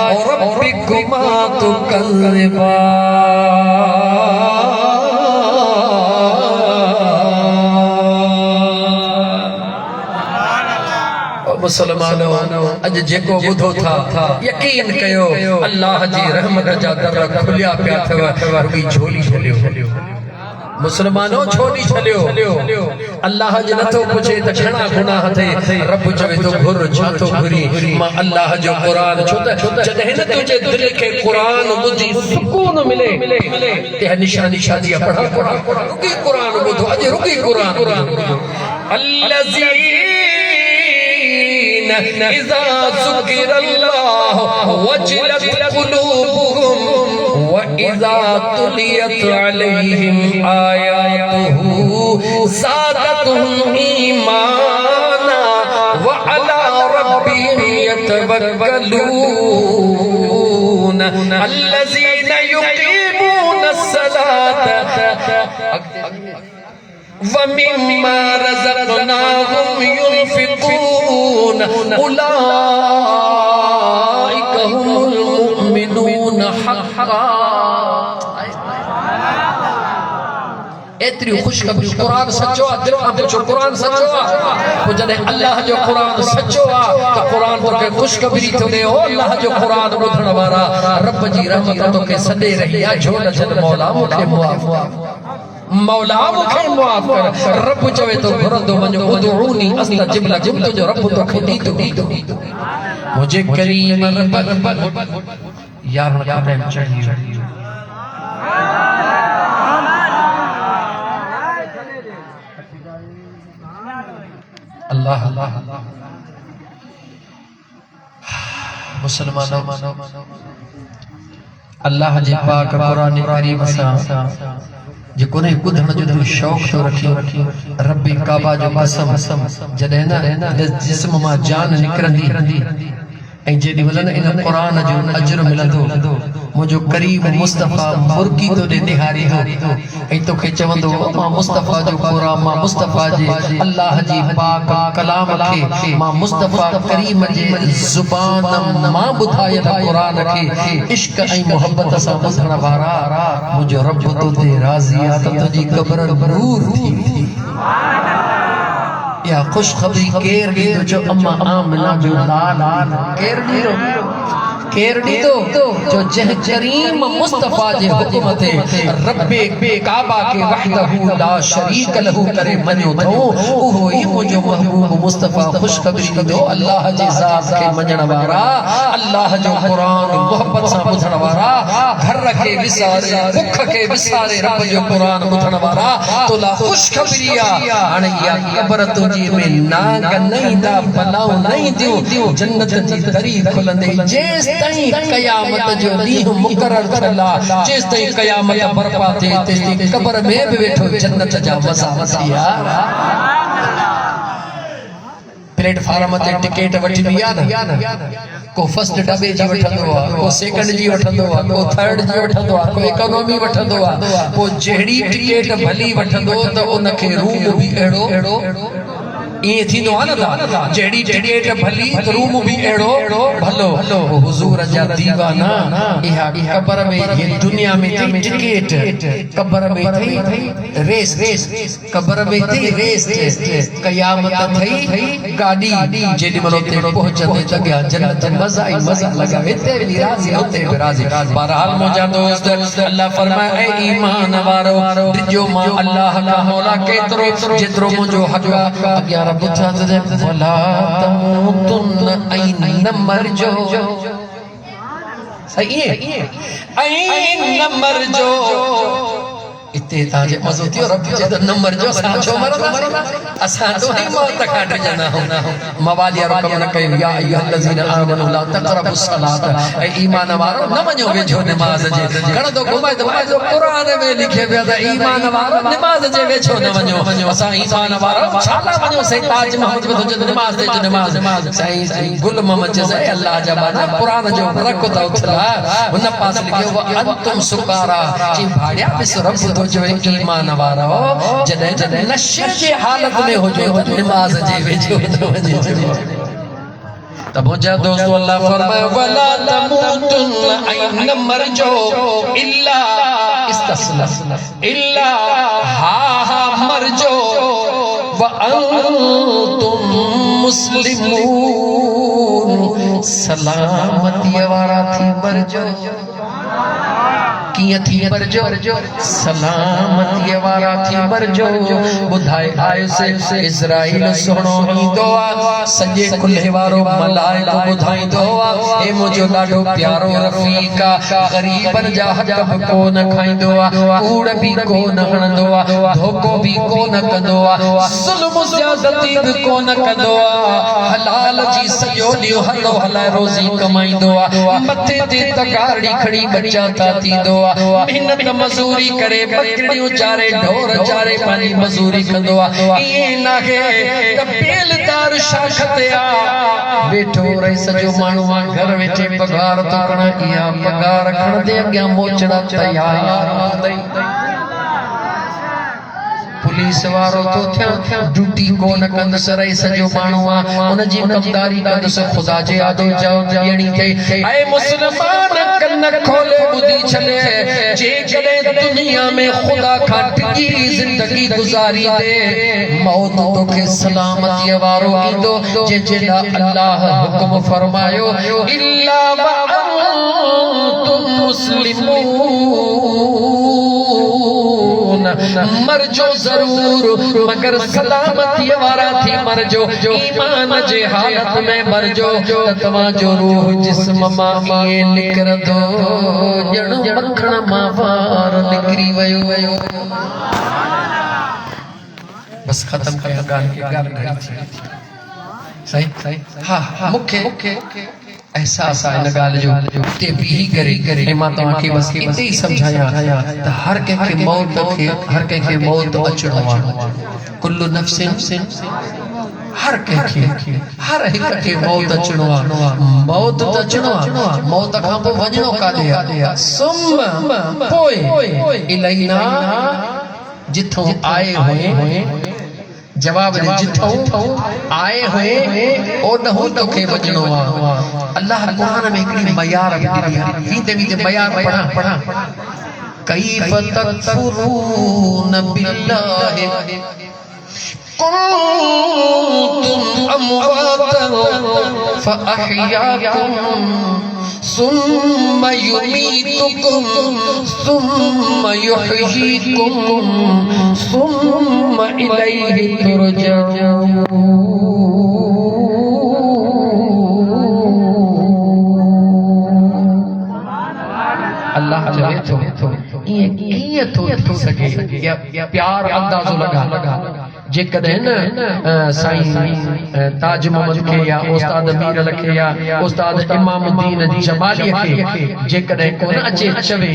और रब्बिकुमा तुकल्लिबा मुसलमानों अज जेको बुधो था यकीन कयो अल्लाह जी रहमत जा दर खुलिया पिया थव रुगी झोली छलियो मुसलमानों छोड़ी छलियो अल्लाह जी नथो पुछे त घणा गुनाह थे रब चवे तो घुर छा तो घुरी मां अल्लाह जो कुरान छो त जॾहिं न तुझे दिल के कुरान ॿुधी सुकून मिले ते निशानी शादी पढ़ा रुगी कुरान ॿुधो अज रुगी कुरान इज़ा ज़ुकिरल्लाह वजलत क़ुलूबुहुम व इज़ा तुलियत अलैहिम आयातुहु ज़ादतहुम ईमाना व अला रब्बिहिम यतवक्कलून अल्लज़ीना युक़ीमूनस्सलात वमिम्मा रज़क़नाहुम युनफ़िक़ून उलाइक हुमुल मुमिनून हक़्क़ा एतरी खुशखबरी कुरान सच्चो आहे दिल खां पुछो कुरान सच्चो आहे पोइ जॾहिं अल्लाह जो कुरान सच्चो आहे त कुरान तोखे खुशखबरी थो ॾे ओ अल्लाह जो कुरान ॿुधण वारा रब जी रहमत तोखे सॾे रही आहे छो न छॾ मौला मूंखे मुआफ़ मौला मुखे मुआफ़ कर रब चवे तो घुरंदो वञो उदऊनी अस्तजिब लकुम तुंहिंजो रब तोखे ॾींदो मुझे करीम रब यार कदम चाहिए अल्लाह अल्लाह मुसलमानों अल्लाह जे पाक कुरान करीम सां जेको ने ॿुधण जो शौक़ तो रखियो रब्बी काबा जो कसम जॾहिं न जिस्म मां जान निकरंदी ऐं जेॾी महिल इन कुरान जो अजर मिलंदो मुंहिंजो करीब मुस्तफ़ा मुर्गी तो ॾे निहारींदो ऐं तोखे चवंदो मां मुस्तफ़ा जो क़ुरान मां मुस्तफ़ा जे अल्लाह जी पाक कलाम खे मां मुस्तफ़ा करीम जे ज़ुबान मां ॿुधायल क़ुरान खे इश्क ऐं मोहब्बत सां ॿुधण वारा मुंहिंजो रब तो ते राज़ी आहे त तुंहिंजी क़ब्र नूर थी या खुशखबरी केर ॾींदो जो अम्मा आमिना जो लाल केर ॾींदो जो जह करीम मुस्तफ़ा जे हुक्म ते रब्बे काबा के वहदहू ला शरीक लहू करे मञो थो उहो ई मुंहिंजो महबूब मुस्तफ़ा खुशखबरी ॾींदो अल्लाह जे ज़ात खे मञण वारा अल्लाह जो क़ुरान मोहब्बत सां ॿुधण वारा घर खे विसारे भुख खे विसारे रब जो क़ुरान ॿुधण वारा तोला खुशखबरी आहे हाणे इहा क़ब्र तुंहिंजी में नाग न ईंदा बलाऊं न ईंदियूं जन्नत जी दरी खुलंदी जेस ताईं क़यामत जो ॾींहुं मुक़रर थियल आहे जेस ताईं क़यामत बर्पा थिए तेस ताईं क़ब्र में बि वेठो जन्नत जा मज़ा वठी प्लेटफार्म ते टिकट वठबी आहे न को फर्स्ट डबे जी वठंदो आहे को सेकंड जी वठंदो आहे को थर्ड जी वठंदो आहे को इकोनॉमी वठंदो आहे पोइ जहिड़ी टिकट भली वठंदो त उनखे रूम बि अहिड़ो ये थी दो आना जेडी टिकट भली रूम भी एड़ो भलो हुजूर जा दीवाना इहा कब्र में ये दुनिया में थी टिकट कब्र में थी रेस कब्र में थी रेस कयामत थी गाड़ी जेडी मलो ते पहुंचने जगह जन्नत मजा ही मजा लगा हिते भी राजी होते भी राजी बहरहाल मुजा दोस्त अल्लाह फरमाए ए ईमान वारो जो मां अल्लाह का मौला केतरो जेतरो मुजो हक अग्या रब चाहते वला तमुतुन ऐन मरजो सही है ऐन मरजो इते ताजे मजो थियो रब जे नंबर जो साचो मरदा असा तो ही मौत काट जाना हो मवालिया रकम न कयो या अय्युहल्लज़ीना आमनु ला तक़रबु सलात ए ईमान वारो न वञो वेझो नमाज जे घण तो घुमाए तो कुरान में लिखे पिया त ईमान वारो नमाज जे वेझो न वञो असा ईमान वारो छाला वञो से ताज महमूद में जो नमाज दे जो नमाज सही गुल मोहम्मद जे अल्लाह जा बाना कुरान जो बरकत उथला उन पास लिखियो व अंतुम सुकारा जी भाड़िया बिस रब जो ईमान वारा जॾहिं नशे जे हालत में हुजे नमाज जे वेझो तब मुझा दोस्तों अल्लाह फरमाए वला तमुतुन ऐन मरजो इल्ला इस्तिस्ना इल्ला हा मरजो व अंतुम मुस्लिमून सलामती वारा थी मरजो किया थी मरजो सलामती वारा थी मरजो बुधाए आयो से इज़राइल सोनो ईंदो आ सजे खुले वारो मलाइको बुधाईंदो आ ए मुजो ॾाढो प्यारो रफ़ीक आ गरीबन जा हक को न खाईंदो आ कूड़ भी को न हणंदो आ धोखो भी को न कंदो आ ज़ुल्म ज़्यादती भी को न कंदो आ हलाल जी सॼो ॾींहुं हलो हलाए रोज़ी कमाईंदो आ मथे ते तगाड़ी खड़ी बचा था थींदो आ मेहनत मजूरी करे बकरियूं चारे ढोर चारे पानी मजूरी कंदो आ ये नाहे त बेलदार शाख ते आ बैठो रही सजो माण्हू घर वेठे पगार तो कण इहा पगार खण दे अॻियां मोचड़ा तैयार पुलिस वारो तो थिया ड्यूटी को न कंदस रही सजो माण्हू आ उन जी कमदारी कंदस खुदा जे आदो जाओ ॾियणी थई ऐ मुसलमान कन खोले ॿुधी छॾे जे कॾहिं दुनिया में खुदा खां टिकी ज़िंदगी गुज़ारी दे मौत तोखे सलामती वारो ईंदो जे अल्लाह हुक्म फरमायो इल्ला व अंतुम मुस्लिमून मरजो जरूर मगर सलामती वारा थी मरजो ईमान जे हालत में मरजो तवा जो रूह जिस्म मां ये निकरदो जण मखण मां वार निकरी वयो बस खत्म कया गाल के गाल घड़ी सही सही हाँ मुखे एहसास आहे इन गाल जो ते भी करे मां तव्हांखे बस इते ही समझाया त हर कंहिंखे मौत अचणो आहे कुल्लु नफ्सिन हर कंहिंखे हर हिक खे मौत अचणो आहे मौत त अचणो आहे मौत खां पोइ वञणो काॾे आहे सुम पोइ इलैना जिथों आए हुए जवाब दे जिथों आए हुए ओॾहों तोखे वञणो आहे अल्लाह कुरान में हिकिड़ी मयार वीते मयार पढ़ा कैफ़ तकफुरून बिल्लाहि कुंतुम अमवातन फअहयाकुम सुम्मा युमीतुकुम सुम्मा युहयीकुम सुम्मा इलैहि तुरजऊन। अल्लाह चवे तो ये तो थी सके या प्यार अंदाजो लगा जेकॾहिं न साईं ताज मोहम्मद खे या उस्ताद मीर खे या उस्ताद इमामुद्दीन जमाली खे जेकॾहिं कोन अचे चवे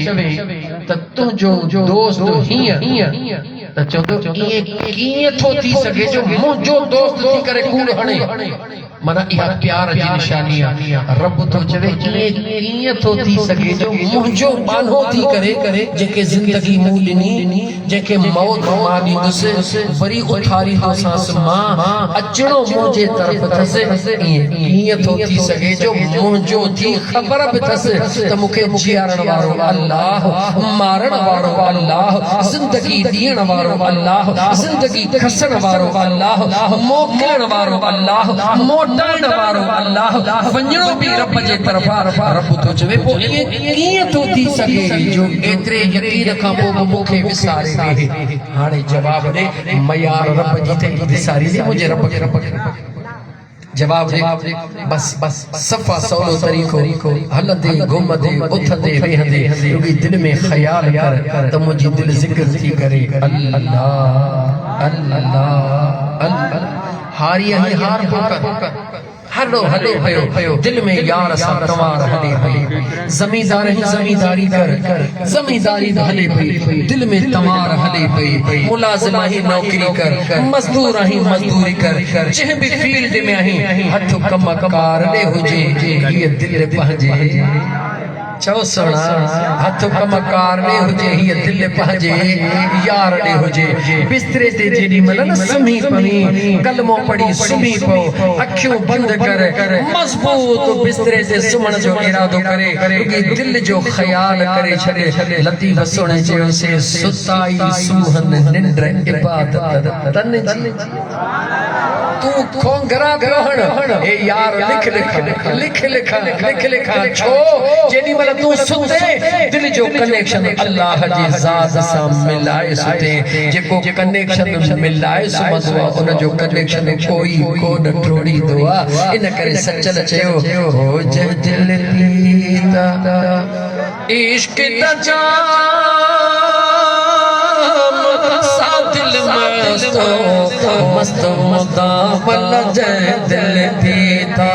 त तुंहिंजो दोस्त हीअं त चवंदो कीअं थो थी सघे जो मुंहिंजो दोस्त थी करे कूड़ हणे माना इहा प्यार जी निशानी आहे रब तो चवे कीअं थो थी सघे जो मुंहिंजो बानो थी करे जेके ज़िंदगी मूं ॾिनी जेके मौत मां ॾींदुसि वरी उथारी दोसांसि मां अचणो मुंहिंजे तरफ़ अथसि कीअं थो थी सघे जो मुंहिंजो थी ख़बर बि अथसि त मूंखे जीआरण वारो अल्लाह मारण वारो अल्लाह ज़िंदगी ॾियण वारो अल्लाह ज़िंदगी खसण वारो अल्लाह मोकिलण वारो अल्लाह मोटाइण वारो अल्लाह वञणो बि रब जे तरफ़ां रब थो चवे पोइ इएं कीअं थो थी सघे जो एतिरे यकीन खां पोइ बि मूंखे विसारे वेहे हाणे जवाब ॾे मयार रब जी ते विसारी दे मुंहिंजे रब खे जवाब दे बस सफ़ा सवलो तरीक़ो हलंदे घुमंदे उथंदे वेहंदे रुॻी दिलि में ख़्याल कर त मुंहिंजी दिलि ज़िक्र थी करे अल्लाह अल्लाह अल्लाह हारी हार पोकर हलो भयो दिल में यार सा तवार हले जमींदार ही जमींदारी कर जमींदारी हले भई दिल में तवार हले भई मुलाजिम ही नौकरी कर मजदूर ही मजदूरी कर जह भी फील्ड में ही हथ कम कार ले हुजे ये दिल पंहिंजे चओ सोना हथ कम कार ने हुजे ही दिल पंहिंजे यार ने हुजे बिस्तरे ते जेडी मल न सुम्ही पई कलमो पढ़ी सुम्ही पो अखियूं बंद कर मजबूत बिस्तरे ते सुमण जो इरादो करे कि दिल जो ख्याल करे छड़े लतीफ सुणे चयो से सुताई सुहन निंड इबादत तन जी तू खोंगरा ग्रहण ए यार लिख छो जेडी मल तू सुते दिल जो कनेक्शन अल्लाह जी ज़ात सां मिलाए सुते जेको कनेक्शन मिलाए सुमंदो उन जो कनेक्शन कोई कोन टोड़ींदो आहे इन करे सचल चयो हो जह दिल पीता इश्क दा जाम सा दिल मस्त मुदामल जह दिल पीता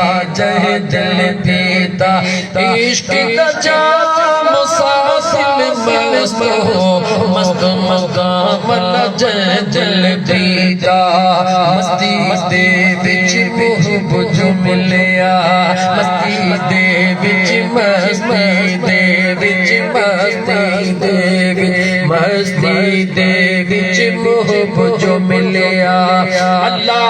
इश्क दा जाम सा दिल मस्त मुदामल जह दिल पीता मस्ती दे विच मोहब जो मिलिया मस्ती दे विच मस्ती दे विच मोहब जो मिलिया अल्लाह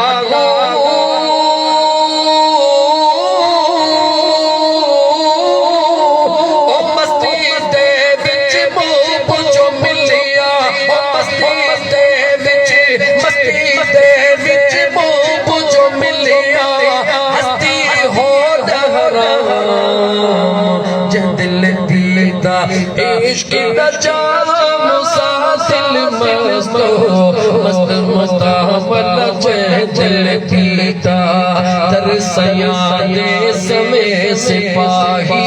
इश्क दा जाम सा दिल मस्त मुदामल जल पीता तरसया दे समय सिपाही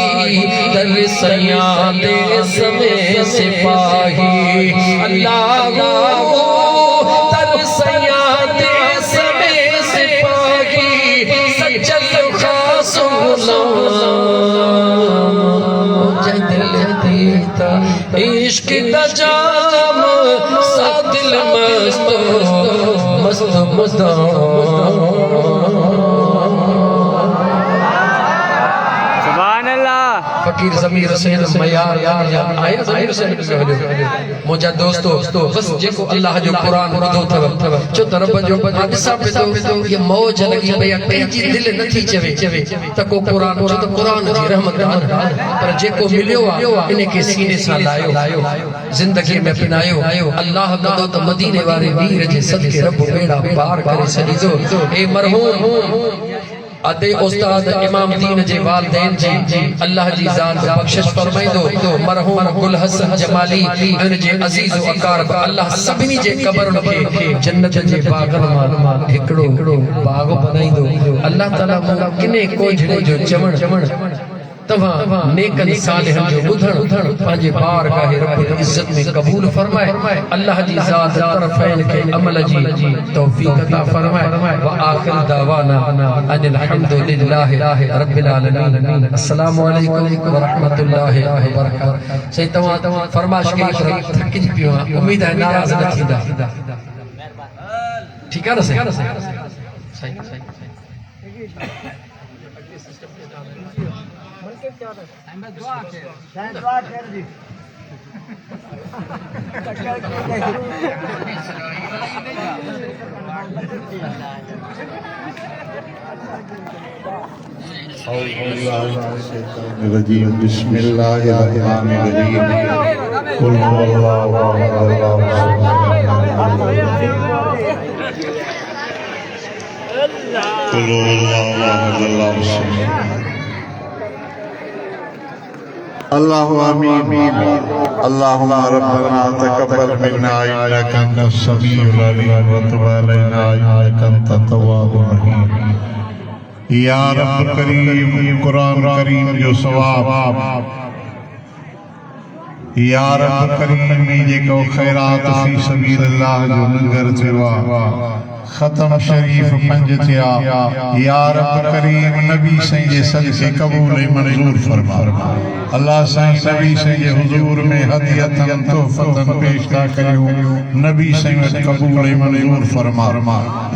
तरसया दे समय सिपाही अल्लाह तरसया इश्क दा जाम सा दिल मस्त मस्त फकीर ज़मीर हुसैन मयार यार आए ज़मीर हुसैन मुझा दोस्तों बस जेको अल्लाह जो कुरान ॿुधो अथव चो त रब जो ॾिसां पियो ये मौज लगी भई कंहिंजी दिलि नथी चवे त को कुरान छो त कुरान जी रहमत पर जेको मिलियो आहे इन खे सीने सां लायो ज़िंदगी में अपनायो अल्लाह कदो त मदीने वारे वीर जे सदके रब बेड़ा पार करे छॾींदो ए मरहूम अदे उस्ताद इमाम दीन जे वालिदैन जी अल्लाह जी ज़ात बख्शिश फरमाइंदो मरहूम गुल हसन जमाली उन जे अजीज व अकारब अल्लाह सभिनी जे कब्रन खे जन्नत जे बागन मां हिकड़ो बाग बनाइंदो अल्लाह ताला किने कोझड़े जो चवण तव्हां नेकन सालिहन जो ॿुधण पंहिंजे बार गाहे रब इज्जत में कबूल फरमाए अल्लाह जी ज़ात तरफ़ैन के अमल जी तौफीक अता फरमाए व आखिर दावाना अनिल हम्दुलिल्लाहि रब्बिल आलमीन अस्सलामु अलैकुम व रहमतुल्लाहि व बरकातहू सही तव्हां फरमाइश कई थकिजी पियो उम्मीद है नाराज़ न थींदा ठीक है ना सही बिस्मिल्लाहिर्रहमानिर्रहीम कुल हुवल्लाहु अल्लाहु आमीन अल्लाहुम्मा रब्बना तक़ब्बल मिन्ना इन्नका अंतस समीउल अलीम व तुब अलैना इन्नका अंतत तव्वाबुर रहीम। या रब करीम कुरान करीम जो सवाब या रब करीम जेको खैरात फी सबीलिल्लाह जो लंगर थियो खत्म शरीफ पंज थिया या रब करीम नबी साईं जे सदके कबूल मंजूर फरमा अल्लाह साईं नबी साईं जे हुजूर में हदियतन तोहफतन पेश था करियो नबी साईं वटि कबूल मंजूर फरमा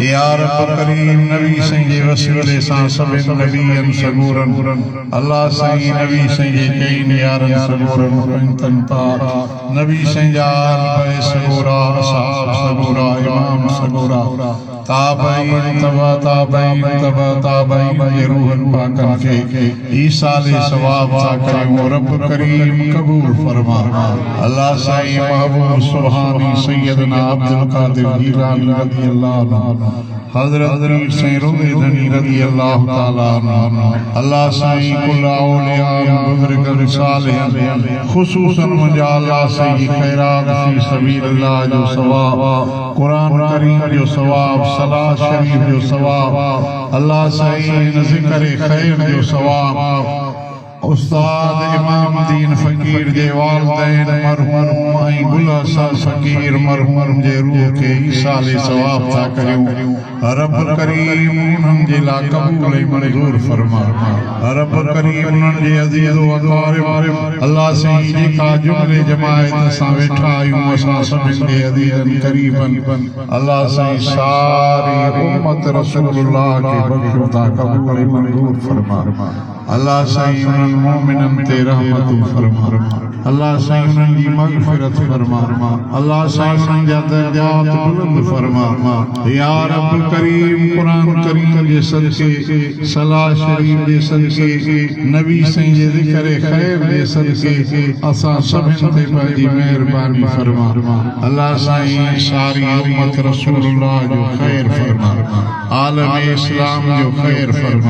या रब करीम नबी साईं जे वसीले सां सभिनी नबीयन सगूरन अल्लाह साईं नबी साईं जे कईन यारन सगूरन पंतन पार नबी साईं जा आल सगूरा असहाब सगूरा इमाम सगूरा ताबईन तबा ताबईन ये रूहन पाकन के ईसाले सवाब ता करियो रब करीम कबूल फरमा अल्लाह साईं महबूब सुभानी सैयदना अब्दुल कादिर जीलानी रज़ियल्लाहु अन्हु हज़रत मीर साईं रोज़नी रज़ियल्लाहु ताला अन्हु अल्लाह साईं कुल औलिया बुज़ुर्गन सालिहिन खुसूसन मुंहिंजा अल्लाह साईं खैरात फी सबीलिल्लाह जो सवाब कुरान करीम जो सवाब सलात शरीफ जो सवाब अल्लाह साईं ज़िक्र खैर जो सवाब उस्ताद इमाम दीन फकीर जे वालिदैन मरहूम ऐं गुल हसन फकीर मरहूम जे रूह के ईसाले सवाब था करियो रब करीम उन्हनि जे लाइ कबूल मंजूर फरमा रब करीम उन्हनि जे अज़ीज़ व अक़ारिब अल्लाह साईं जेका जुमिले जमायत सां वेठा आहियूं असां सभिनी जे अज़ीज़न करीबन अल्लाह साईं सारी उम्मत रसूलुल्लाह के बख़्शो था कबूल मंजूर फरमा अल्लाह साईं उन्हनि मोमिनन ते रहमत फरमा अल्लाह साईं उन्हनि जी मग़फ़िरत फरमा अल्लाह साईं उन्हनि जा दर्जात बुलंद फरमा या रब करीम कुरान करीम जे सदके सलाह शरीफ जे सदके नबी साईं जे ज़िक्र खैर जे सदके असां सभिनी ते पंहिंजी महिरबानी फरमा अल्लाह साईं सारी उम्मत रसूलुल्लाह जो खैर फरमा आलम इस्लाम जो खैर फरमा